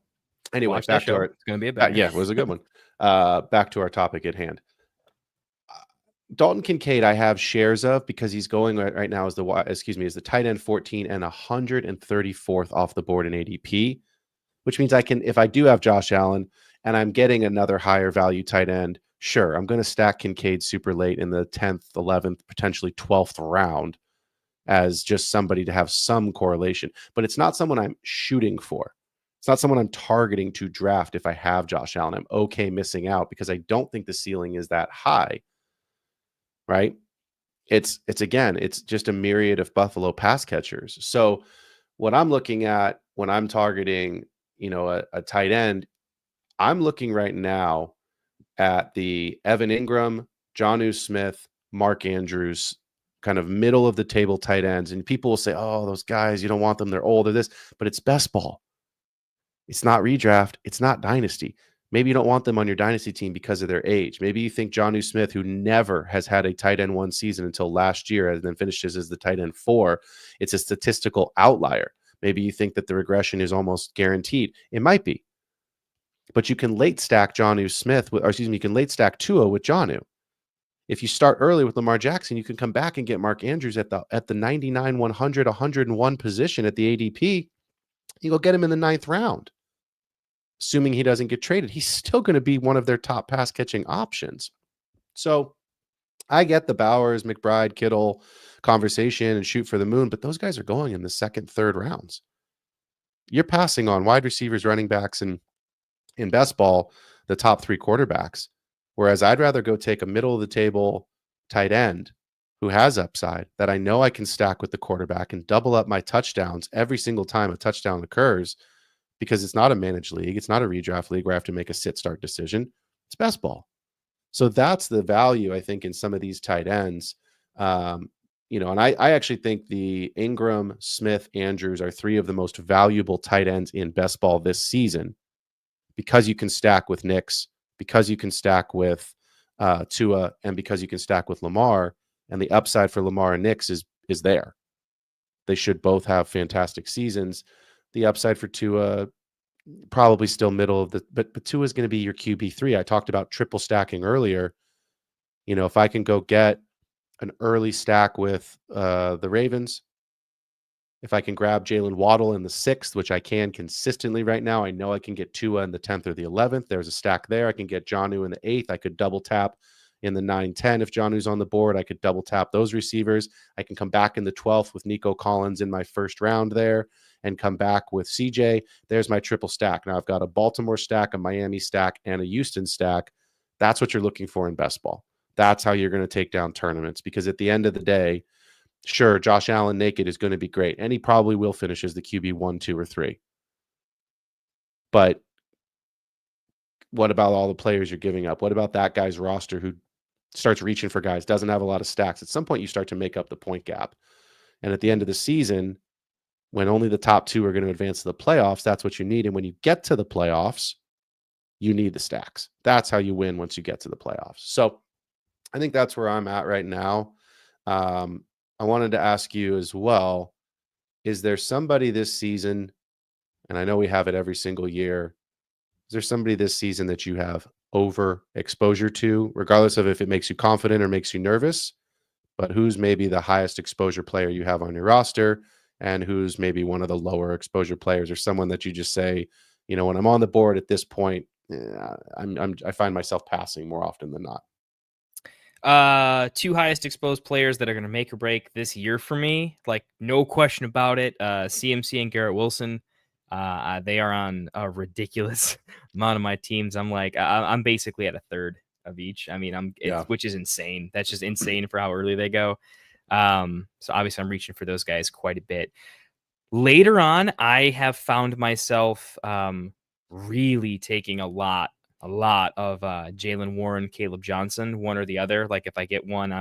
anyway, it's going to be a banger. Yeah, it was a good one. Back to our topic at hand. Dalton Kincaid, I have shares of because he's going right now as the tight end 14 and 134th off the board in ADP, which means if I do have Josh Allen and I'm getting another higher value tight end, sure, I'm going to stack Kincaid super late in the 10th, 11th, potentially 12th round as just somebody to have some correlation. But it's not someone I'm shooting for. It's not someone I'm targeting to draft if I have Josh Allen. I'm okay missing out because I don't think the ceiling is that high, right? It's just a myriad of Buffalo pass catchers. So what I'm looking at when I'm targeting, a tight end, I'm looking right now at the Evan Ingram, Jonnu Smith, Mark Andrews, kind of middle of the table tight ends. And people will say, oh, those guys, you don't want them. They're old or this, but it's best ball. It's not redraft. It's not dynasty. Maybe you don't want them on your dynasty team because of their age. Maybe you think Jonnu Smith, who never has had a tight end 1 season until last year and then finishes as the tight end 4, it's a statistical outlier. Maybe you think that the regression is almost guaranteed. It might be. But you can late stack you can late stack Tua with Jonnu. If you start early with Lamar Jackson, you can come back and get Mark Andrews at the 99, 100, 101 position at the ADP. You go get him in the 9th round. Assuming he doesn't get traded, he's still going to be one of their top pass catching options. So I get the Bowers, McBride, Kittle conversation and shoot for the moon, but those guys are going in the 2nd, 3rd rounds. You're passing on wide receivers, running backs, and in best ball, the top 3 quarterbacks. Whereas I'd rather go take a middle of the table tight end who has upside that I know I can stack with the quarterback and double up my touchdowns every single time a touchdown occurs, because it's not a managed league. It's not a redraft league where I have to make a sit-start decision. It's best ball. So that's the value, I think, in some of these tight ends. And I actually think the Ingram, Smith, Andrews are 3 of the most valuable tight ends in best ball this season because you can stack with Knicks, because you can stack with Tua, and because you can stack with Lamar. And the upside for Lamar and Knicks is there. They should both have fantastic seasons. The upside for Tua, probably still middle of but Tua is going to be your QB3. I talked about triple stacking earlier. If I can go get an early stack with the Ravens, if I can grab Jalen Waddle in the 6th, which I can consistently right now, I know I can get Tua in the 10th or the 11th. There's a stack there. I can get Jonnu in the 8th. I could double tap in the 9-10 if Jonnu's on the board. I could double tap those receivers. I can come back in the 12th with Nico Collins in my 1st round there and come back with CJ. There's my triple stack. Now I've got a Baltimore stack, a Miami stack, and a Houston stack. That's what you're looking for in best ball. That's how you're going to take down tournaments, because at the end of the day, sure, Josh Allen naked is going to be great, and he probably will finish as the QB 1, 2, or 3. But what about all the players you're giving up? What about that guy's roster who starts reaching for guys, doesn't have a lot of stacks? At some point, you start to make up the point gap. And at the end of the season, when only the top 2 are going to advance to the playoffs, that's what you need. And when you get to the playoffs, you need the stacks. That's how you win once you get to the playoffs. So I think that's where I'm at right now. I wanted to ask you as well, is there somebody this season, and I know we have it every single year, is there somebody this season that you have over exposure to, regardless of if it makes you confident or makes you nervous, but who's maybe the highest exposure player you have on your roster, and who's maybe one of the lower exposure players, or someone that you just say, when I'm on the board at this point, I find myself passing more often than not. Two highest exposed players that are going to make or break this year for me, like no question about it. CMC and Garrett Wilson. They are on a ridiculous amount of my teams. I'm basically at a third of each. I mean, which is insane. That's just insane for how early they go. So obviously I'm reaching for those guys quite a bit. Later on, I have found myself really taking a lot of Jalen Warren, Caleb Johnson, one or the other. Like if I get one,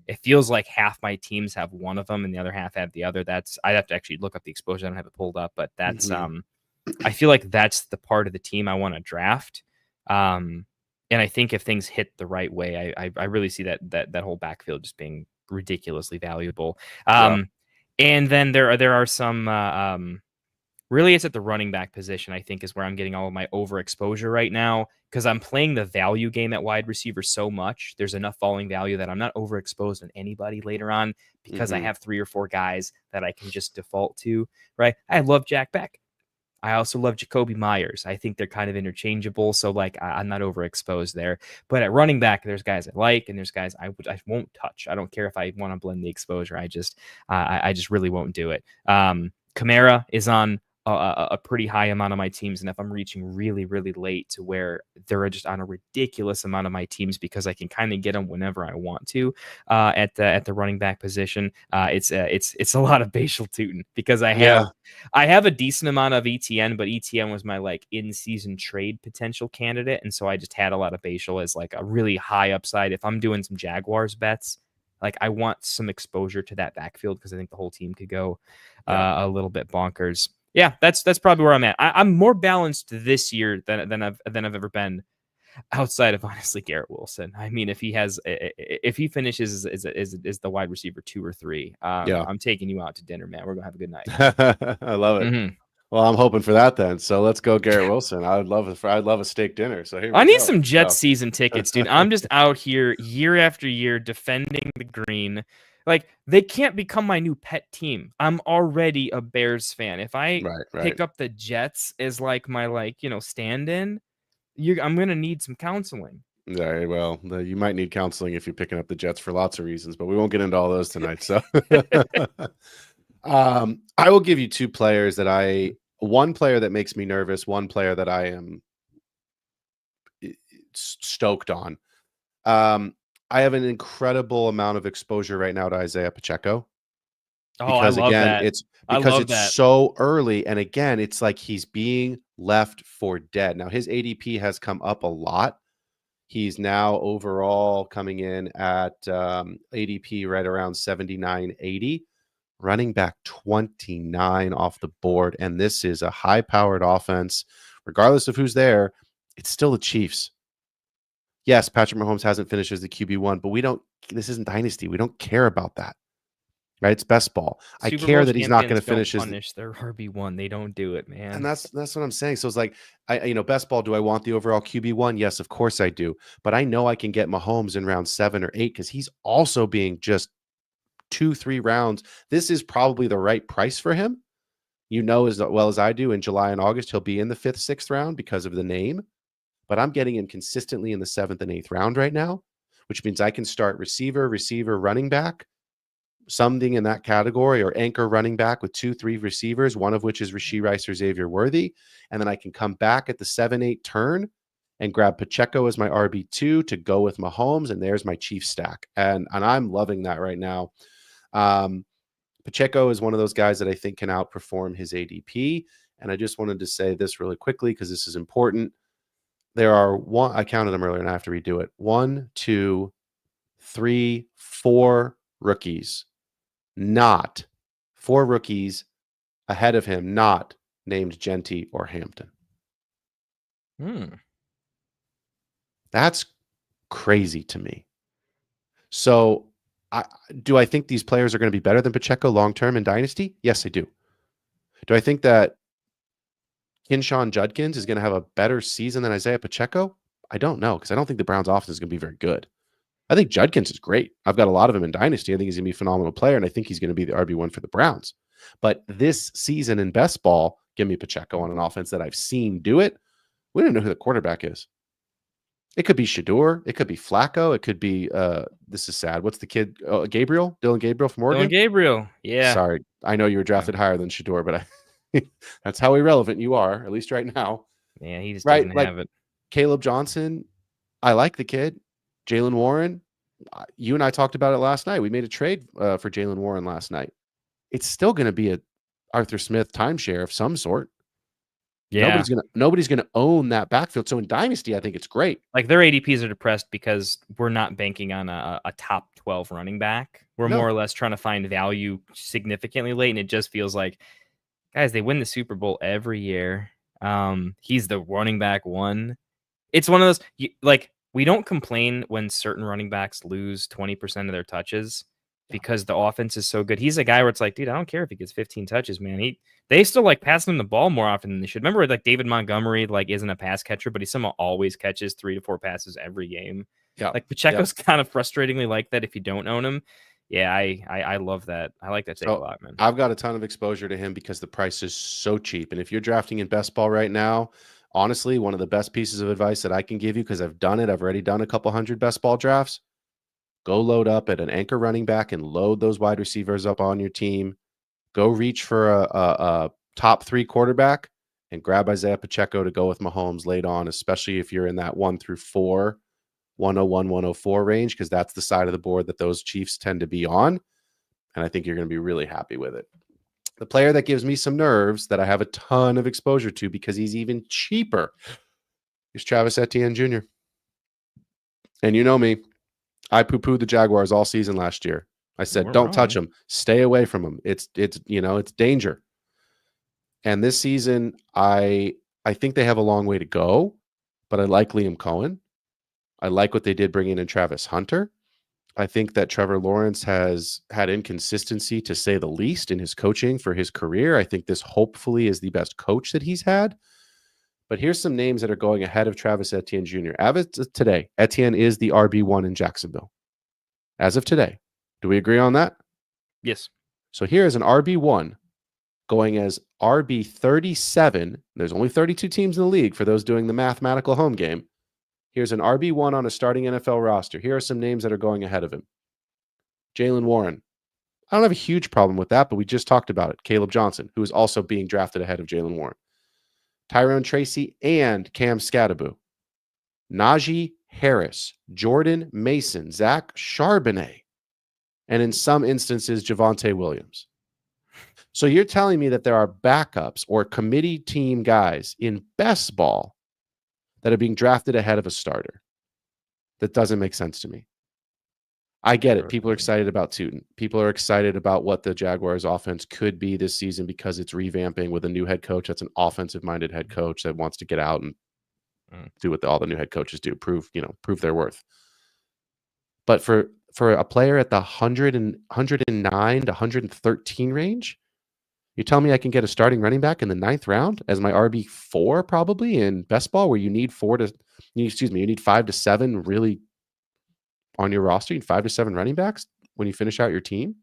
it feels like half my teams have one of them and the other half have the other. I'd have to actually look up the exposure. I don't have it pulled up, but that's I feel like that's the part of the team I want to draft. And I think if things hit the right way, I really see that whole backfield just being ridiculously valuable. And then there are some really, it's at the running back position, I think, is where I'm getting all of my overexposure right now because I'm playing the value game at wide receiver so much. There's enough falling value that I'm not overexposed on anybody later on because I have 3 or 4 guys that I can just default to, right? I love Jack Beck. I also love Jacoby Myers. I think they're kind of interchangeable, so I'm not overexposed there. But at running back, there's guys I like, and there's guys I won't touch. I don't care if I want to blend the exposure. I just really won't do it. Kamara is on a pretty high amount of my teams, and if I'm reaching really, really late to where they're just on a ridiculous amount of my teams because I can kind of get them whenever I want to at the running back position, it's a lot of Bashal Tootin because I have a decent amount of ETN, but ETN was my in-season trade potential candidate, and so I just had a lot of Bashal as a really high upside. If I'm doing some Jaguars bets, I want some exposure to that backfield because I think the whole team could go a little bit bonkers. Yeah, that's probably where I'm at. I'm more balanced this year than I've ever been, outside of honestly Garrett Wilson. I mean, if he finishes as the wide receiver 2 or 3, I'm taking you out to dinner, man. We're gonna have a good night. I love it. Well, I'm hoping for that then. So let's go, Garrett Wilson. I'd love a steak dinner. So here we go. I need some Jets season tickets, dude. I'm just out here year after year defending the green. They can't become my new pet team. I'm already a Bears fan. If I pick up the Jets as my stand-in, I'm gonna need some counseling. Very well. You might need counseling if you're picking up the Jets for lots of reasons, but we won't get into all those tonight. So I will give you 2 players one player that makes me nervous, one player that I am stoked on. I have an incredible amount of exposure right now to Isaiah Pacheco. Because again, it's so early. And again, it's like he's being left for dead. Now his ADP has come up a lot. He's now overall coming in at ADP right around 79, 80, running back 29 off the board. And this is a high powered offense, regardless of who's there. It's still the Chiefs. Yes, Patrick Mahomes hasn't finished as the QB1, but this isn't Dynasty. We don't care about that, right? It's best ball. I care that he's not going to finish punish their RB1. They don't do it, man. And that's what I'm saying. So it's best ball. Do I want the overall QB1? Yes, of course I do. But I know I can get Mahomes in round 7 or 8 because he's also being just 2-3 rounds. This is probably the right price for him. As well as I do, in July and August, he'll be in the 5th, 6th round because of the name. But I'm getting him consistently in the 7th and 8th round right now, which means I can start receiver, running back, something in that category, or anchor running back with 2-3 receivers, one of which is Rashee Rice or Xavier Worthy. And then I can come back at the 7-8 turn and grab Pacheco as my RB2 to go with Mahomes. And there's my Chief stack. And I'm loving that right now. Pacheco is one of those guys that I think can outperform his ADP. And I just wanted to say this really quickly because this is important. There are I counted them earlier and I have to redo it. 1, 2, 3, 4 rookies. Not 4 rookies ahead of him, not named Genty or Hampton. That's crazy to me. So do I think these players are going to be better than Pacheco long-term in Dynasty? Yes, I do. Do I think that Kinshawn Judkins is going to have a better season than Isaiah Pacheco? I don't know, because I don't think the Browns offense is going to be very good. I think Judkins is great. I've got a lot of him in Dynasty. I think he's going to be a phenomenal player, and I think he's going to be the RB1 for the Browns. But this season in best ball, Give me Pacheco on an offense that I've seen do it. We don't know who the quarterback is. It could be Shador. It could be Flacco. It could be, this is sad. What's the kid? Gabriel? Dylan Gabriel from Oregon? Dylan Gabriel. Yeah. Sorry. I know you were drafted higher than Shador, but that's how irrelevant you are, at least right now. Yeah, he just Right? doesn't Like have it. Caleb Johnson, I like the kid. Jalen Warren, you and I talked about it last night. We made a trade for Jalen Warren last night. It's still going to be a Arthur Smith timeshare of some sort. Yeah. Nobody's gonna own that backfield. So in Dynasty, I think it's great. Like their ADPs are depressed because we're not banking on a top 12 running back. We're more or less trying to find value significantly late, and it just feels like, guys, they win the Super Bowl every year. He's the running back one. It's one of those, like, we don't complain when certain running backs lose 20% of their touches because the offense is so good. He's a guy where it's like, dude, I don't care if he gets 15 touches, man. They still like passing him the ball more often than they should. Remember, like David Montgomery, like isn't a pass catcher, but he somehow always catches 3 to 4 passes every game. Yeah, like Pacheco's kind of frustratingly like that if you don't own him. Yeah, I love that. I like that take a lot, man. I've got a ton of exposure to him because the price is so cheap. And if you're drafting in best ball right now, honestly, one of the best pieces of advice that I can give you, because I've done it, I've already done a couple hundred best ball drafts. Go load up at an anchor running back and load those wide receivers up on your team. Go reach for a top 3 quarterback and grab Isaiah Pacheco to go with Mahomes late on, especially if you're in that 1 through 4, 101, 104 range, because that's the side of the board that those Chiefs tend to be on. And I think you're going to be really happy with it. The player that gives me some nerves that I have a ton of exposure to because he's even cheaper is Travis Etienne Jr. And you know me, I poo-pooed the Jaguars all season last year. I said, don't touch them. Stay away from them. It's danger. And this season, I think they have a long way to go, but I like Liam Cohen. I like what they did bringing in Travis Hunter. I think that Trevor Lawrence has had inconsistency, to say the least, in his coaching for his career. I think this hopefully is the best coach that he's had. But here's some names that are going ahead of Travis Etienne Jr. As of today, Etienne is the RB1 in Jacksonville. As of today. Do we agree on that? Yes. So here is an RB1 going as RB37. There's only 32 teams in the league for those doing the mathematical home game. Here's an RB1 on a starting NFL roster. Here are some names that are going ahead of him. Jalen Warren. I don't have a huge problem with that, but we just talked about it. Caleb Johnson, who is also being drafted ahead of Jalen Warren. Tyrone Tracy and Cam Scatterbo. Najee Harris, Jordan Mason, Zach Charbonnet, and in some instances, Javonte Williams. So you're telling me that there are backups or committee team guys in best ball that are being drafted ahead of a starter? That doesn't make sense to me. I get it. People are excited about Tootin. People are excited about what the Jaguars offense could be this season because it's revamping with a new head coach. That's an offensive-minded head coach that wants to get out and do what all the new head coaches do, prove their worth. But for a player at the 109 to 113 range, you tell me I can get a starting running back in the 9th round as my RB4 probably in best ball, where you need 5 to 7 really on your roster. You need 5 to 7 running backs when you finish out your team.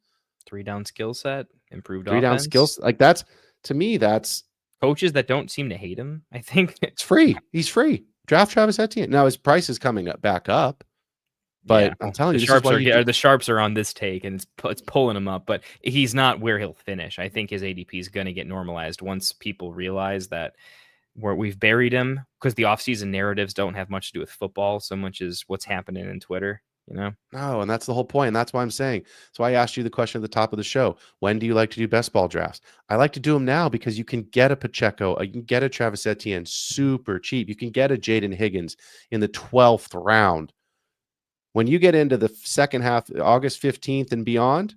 3-down skill set, improved 3-down skills. Like that's, to me, that's coaches that don't seem to hate him. I think it's free. He's free. Draft Travis Etienne. Now his price is coming back up. But I'm telling you, the sharps are on this take, and it's pulling him up. But he's not where he'll finish. I think his ADP is going to get normalized once people realize that we've buried him, because the offseason narratives don't have much to do with football so much as what's happening in Twitter. No, and that's the whole point. And that's why I'm saying. So I asked you the question at the top of the show. When do you like to do best ball drafts? I like to do them now because you can get a Pacheco, you can get a Travis Etienne super cheap. You can get a Jaden Higgins in the 12th round. When you get into the second half, August 15th and beyond,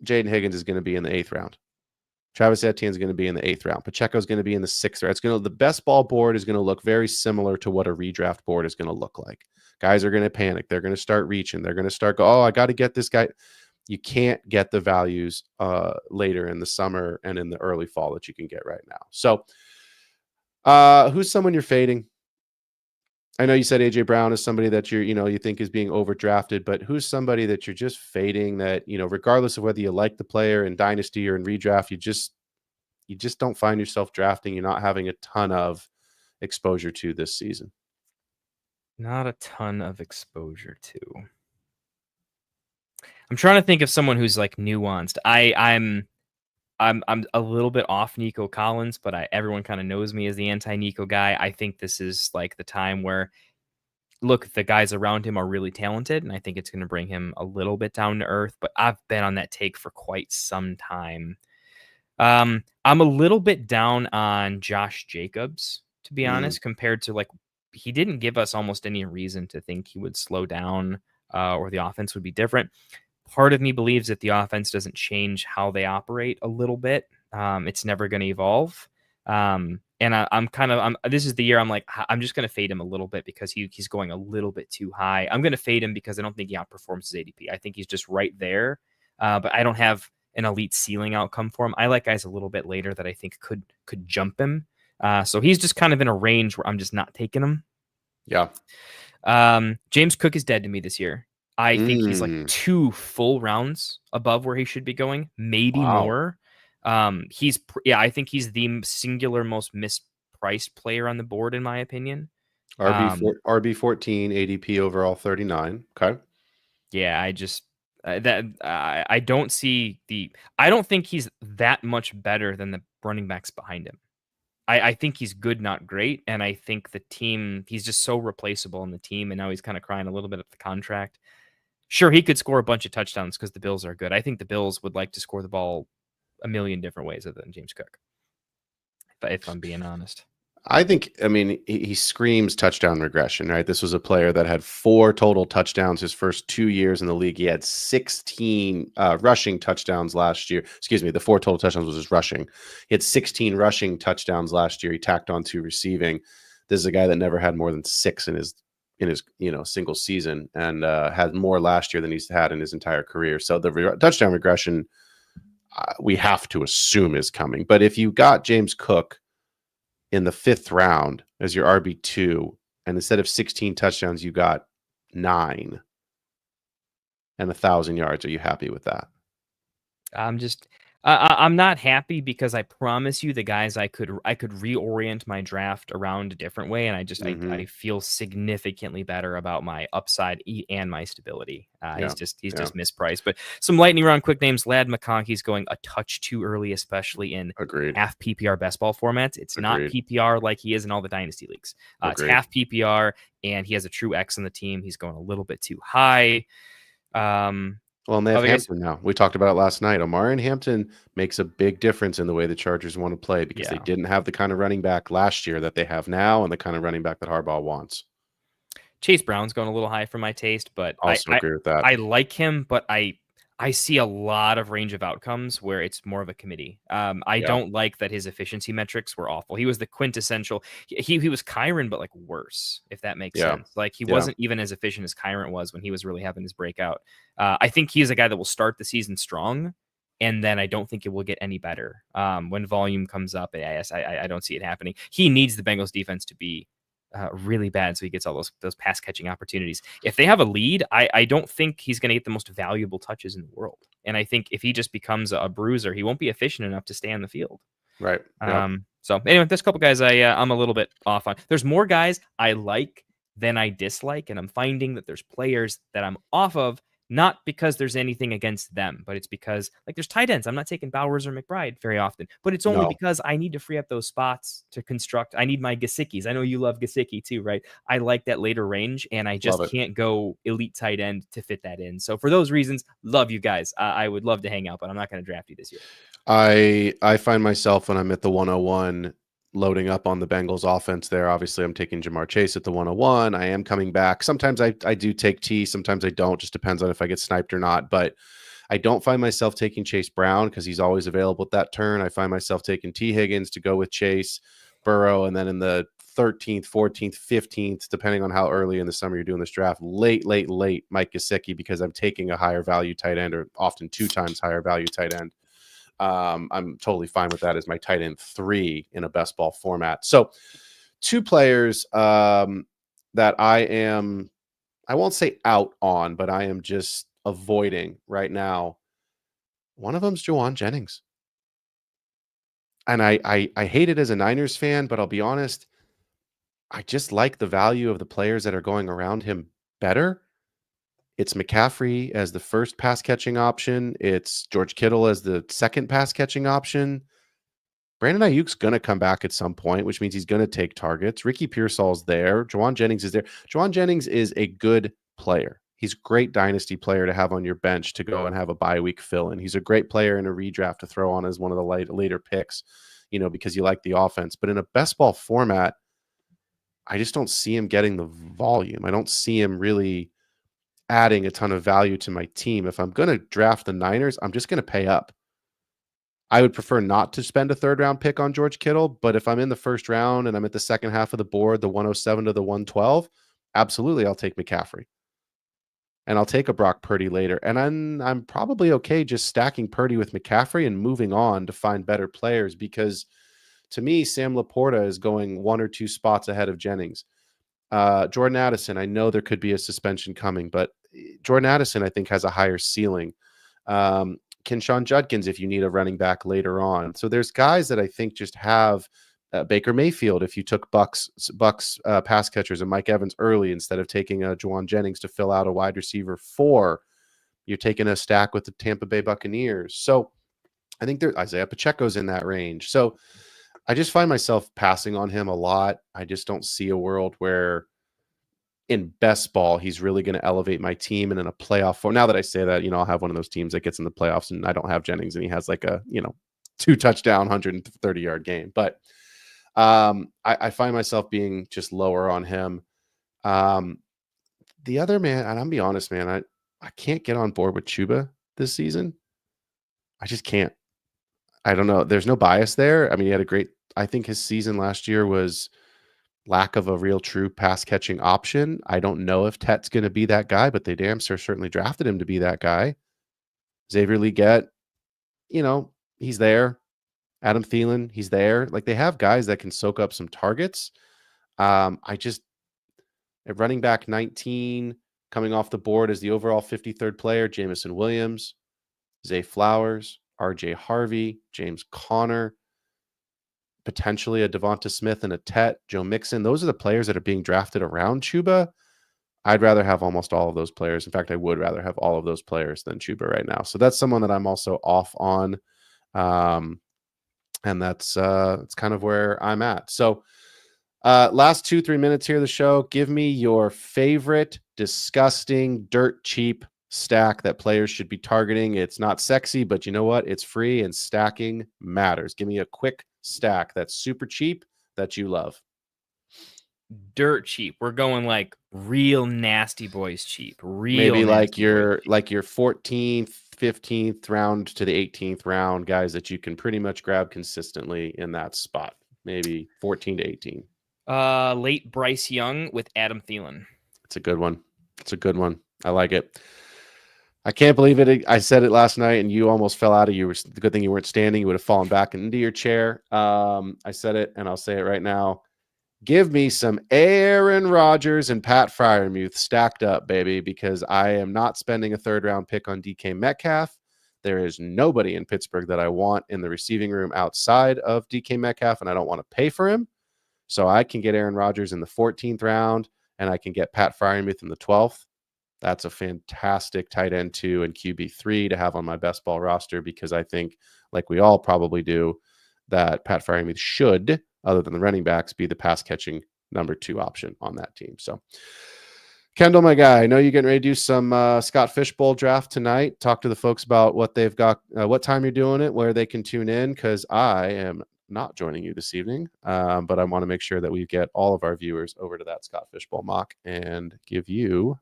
Jaden Higgins is going to be in the 8th round. Travis Etienne is going to be in the 8th round. Pacheco is going to be in the 6th round. The best ball board is going to look very similar to what a redraft board is going to look like. Guys are going to panic. They're going to start reaching. They're going to start go, I got to get this guy. You can't get the values later in the summer and in the early fall that you can get right now. So who's someone you're fading? I know you said AJ Brown is somebody that you think is being overdrafted, but who's somebody that you're just fading that, regardless of whether you like the player in Dynasty or in redraft, you just don't find yourself drafting. You're not having a ton of exposure to this season. Not a ton of exposure to. I'm trying to think of someone who's like nuanced. I'm a little bit off Nico Collins, but everyone kind of knows me as the anti-Nico guy. I think this is like the time where, look, the guys around him are really talented, and I think it's going to bring him a little bit down to earth. But I've been on that take for quite some time. I'm a little bit down on Josh Jacobs, to be honest, compared to, like, he didn't give us almost any reason to think he would slow down or the offense would be different. Part of me believes that the offense doesn't change how they operate a little bit. It's never going to evolve. And this is the year I'm like, I'm just going to fade him a little bit because he's going a little bit too high. I'm going to fade him because I don't think he outperforms his ADP. I think he's just right there. But I don't have an elite ceiling outcome for him. I like guys a little bit later that I think could jump him. So he's just kind of in a range where I'm just not taking him. Yeah. James Cook is dead to me this year. I think he's like 2 full rounds above where he should be going, maybe more. I think he's the singular most mispriced player on the board, in my opinion. RB 14, ADP overall 39. Okay. Yeah, I don't see I don't think he's that much better than the running backs behind him. I think he's good, not great. And I think the team, he's just so replaceable in the team. And now he's kind of crying a little bit at the contract. Sure, he could score a bunch of touchdowns because the Bills are good. I think the Bills would like to score the ball a million different ways other than James Cook, if I'm being honest. I think, he screams touchdown regression, right? This was a player that had 4 total touchdowns his first 2 years in the league. He had 16 rushing touchdowns last year. Excuse me, the 4 total touchdowns was his rushing. He had 16 rushing touchdowns last year. He tacked on 2 receiving. This is a guy that never had more than 6 in his single season, and had more last year than he's had in his entire career. So the touchdown regression, we have to assume is coming. But if you got James Cook in the 5th round as your RB2, and instead of 16 touchdowns, you got 9 and 1,000 yards, are you happy with that? I'm not happy because I promise you the guys I could reorient my draft around a different way, and I feel significantly better about my upside and my stability. He's just mispriced. But some lightning round quick names: Lad McConkey's going a touch too early, especially in half PPR best ball formats. It's not PPR like he is in all the dynasty leagues. It's half PPR, and he has a true X on the team. He's going a little bit too high. Well, and they have Hampton now. We talked about it last night. Omari and Hampton makes a big difference in the way the Chargers want to play because they didn't have the kind of running back last year that they have now and the kind of running back that Harbaugh wants. Chase Brown's going a little high for my taste, but also agree with that. I like him, but I see a lot of range of outcomes where it's more of a committee. I don't like that his efficiency metrics were awful. He was the quintessential. He was Kyron, but like worse, if that makes sense. Like he wasn't even as efficient as Kyron was when he was really having his breakout. I think he's a guy that will start the season strong, and then I don't think it will get any better when volume comes up. I don't see it happening. He needs the Bengals defense to be really bad, so he gets all those pass catching opportunities. If they have a lead, I don't think he's going to get the most valuable touches in the world. And I think if he just becomes a bruiser, he won't be efficient enough to stay on the field. Right. So anyway, there's a couple guys I'm a little bit off on. There's more guys I like than I dislike, and I'm finding that there's players that I'm off of. Not because there's anything against them, but it's because, like, there's tight ends. I'm not taking Bowers or McBride very often, but it's only because I need to free up those spots to construct. I need my Gesicki's. I know you love Gesicki too, right? I like that later range, and I just can't go elite tight end to fit that in. So for those reasons, love you guys. I would love to hang out, but I'm not going to draft you this year. I find myself when I'm at the 101 loading up on the Bengals offense there. Obviously, I'm taking Jamar Chase at the 101. I am coming back. Sometimes I do take T. Sometimes I don't. Just depends on if I get sniped or not. But I don't find myself taking Chase Brown because he's always available at that turn. I find myself taking T. Higgins to go with Chase, Burrow, and then in the 13th, 14th, 15th, depending on how early in the summer you're doing this draft, late, Mike Gesicki, because I'm taking a higher value tight end, or often 2 times higher value tight end. I'm totally fine with that as my tight end 3 in a best ball format. So 2 players that I won't say out on, but I am just avoiding right now. One of them's Juwan Jennings. and I hate it as a Niners fan, but I'll be honest, I just like the value of the players that are going around him better. It's McCaffrey as the first pass catching option. It's George Kittle as the second pass catching option. Brandon Ayuk's going to come back at some point, which means he's going to take targets. Ricky Pearsall's there. Juwan Jennings is there. Juwan Jennings is a good player. He's a great dynasty player to have on your bench to go and have a bye week fill in. He's a great player in a redraft to throw on as one of the later picks, because you like the offense. But in a best ball format, I just don't see him getting the volume. I don't see him really adding a ton of value to my team. If I'm going to draft the Niners, I'm just going to pay up. I would prefer not to spend a third round pick on George Kittle, but if I'm in the first round and I'm at the second half of the board, the 107 to the 112, absolutely I'll take McCaffrey. And I'll take a Brock Purdy later. And I'm probably okay just stacking Purdy with McCaffrey and moving on to find better players, because to me, Sam Laporta is going 1 or 2 spots ahead of Jennings. Jordan Addison, I know there could be a suspension coming, but Jordan Addison, I think, has a higher ceiling. Kinshawn Judkins, if you need a running back later on. So there's guys that I think just have Baker Mayfield. If you took Bucks pass catchers and Mike Evans early instead of taking Juwan Jennings to fill out a wide receiver 4, you're taking a stack with the Tampa Bay Buccaneers. So I think Isaiah Pacheco's in that range. So I just find myself passing on him a lot. I just don't see a world where in best ball, he's really going to elevate my team. And in a playoff form, now that I say that, I'll have one of those teams that gets in the playoffs and I don't have Jennings and he has like a, 2 touchdown, 130-yard game. But I find myself being just lower on him. The other man, and I'll be honest, man, I can't get on board with Chuba this season. I just can't. I don't know. There's no bias there. I mean, I think his season last year was lack of a real true pass catching option. I don't know if Tet's going to be that guy, but they damn sure certainly drafted him to be that guy. Xavier Legette, he's there. Adam Thielen, he's there. Like, they have guys that can soak up some targets. At running back 19, coming off the board as the overall 53rd player, Jamison Williams, Zay Flowers, RJ Harvey, James Conner, potentially a Devonta Smith and a Tet, Joe Mixon. Those are the players that are being drafted around Chuba. I'd rather have almost all of those players. In fact, I would rather have all of those players than Chuba right now. So that's someone that I'm also off on. And that's kind of where I'm at. So last 2-3 minutes here of the show, give me your favorite disgusting, dirt cheap stack that players should be targeting. It's not sexy, but you know what? It's free and stacking matters. Give me a quick stack that's super cheap that you love. Dirt cheap. We're going like real nasty boys cheap. Maybe like your 14th, 15th round to the 18th round guys that you can pretty much grab consistently in that spot. Maybe 14 to 18. Late Bryce Young with Adam Thielen. It's a good one. I like it. I can't believe it. I said it last night and you almost fell out of the good thing you weren't standing. You would have fallen back into your chair. I said it and I'll say it right now. Give me some Aaron Rodgers and Pat Freiermuth stacked up, baby, because I am not spending a 3rd round pick on DK Metcalf. There is nobody in Pittsburgh that I want in the receiving room outside of DK Metcalf, and I don't want to pay for him. So I can get Aaron Rodgers in the 14th round, and I can get Pat Freiermuth in the 12th. That's a fantastic tight end 2 and QB 3 to have on my best ball roster, because I think, like we all probably do, that Pat Freiermuth should, other than the running backs, be the pass catching number 2 option on that team. So Kendall, my guy, I know you're getting ready to do some Scott Fishbowl draft tonight. Talk to the folks about what they've got, what time you're doing it, where they can tune in, because I am not joining you this evening, but I want to make sure that we get all of our viewers over to that Scott Fishbowl mock and give you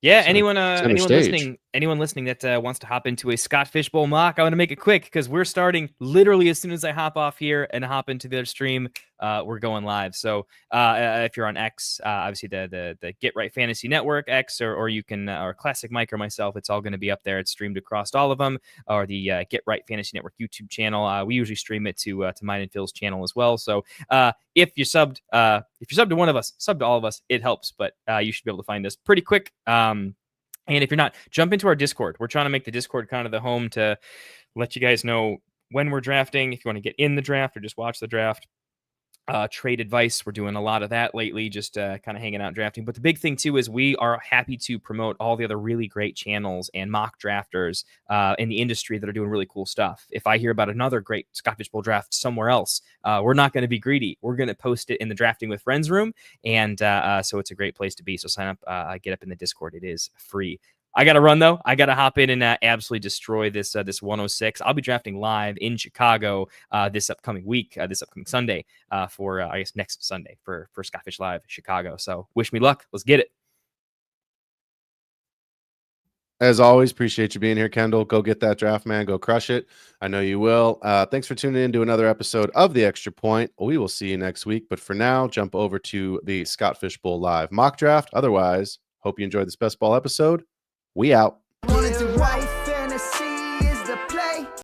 anyone listening that wants to hop into a Scott Fishbowl mock, I want to make it quick because we're starting literally as soon as I hop off here and hop into their stream. We're going live. So if you're on X, obviously the Get Right Fantasy Network X, or you can, or Classic Mike or myself, it's all going to be up there. It's streamed across all of them, or the Get Right Fantasy Network YouTube channel. We usually stream it to mine and Phil's channel as well. So if you're subbed to one of us, sub to all of us, it helps. But you should be able to find us pretty quick. And if you're not, jump into our Discord. We're trying to make the Discord kind of the home to let you guys know when we're drafting, if you want to get in the draft or just watch the draft. Trade advice. We're doing a lot of that lately, just kind of hanging out drafting. But the big thing too is we are happy to promote all the other really great channels and mock drafters in the industry that are doing really cool stuff. If I hear about another great Scott Fish Bowl draft somewhere else, we're not going to be greedy. We're going to post it in the Drafting with Friends room, and so it's a great place to be. So sign up, get up in the Discord. It is free. I got to run, though. I got to hop in and absolutely destroy this 106. I'll be drafting live in Chicago this upcoming week, this upcoming Sunday for, I guess, next Sunday for Scott Fish Live Chicago. So wish me luck. Let's get it. As always, appreciate you being here, Kendall. Go get that draft, man. Go crush it. I know you will. Thanks for tuning in to another episode of The Extra Point. We will see you next week. But for now, jump over to the Scott Fish Bowl Live mock draft. Otherwise, hope you enjoyed this best ball episode. We out.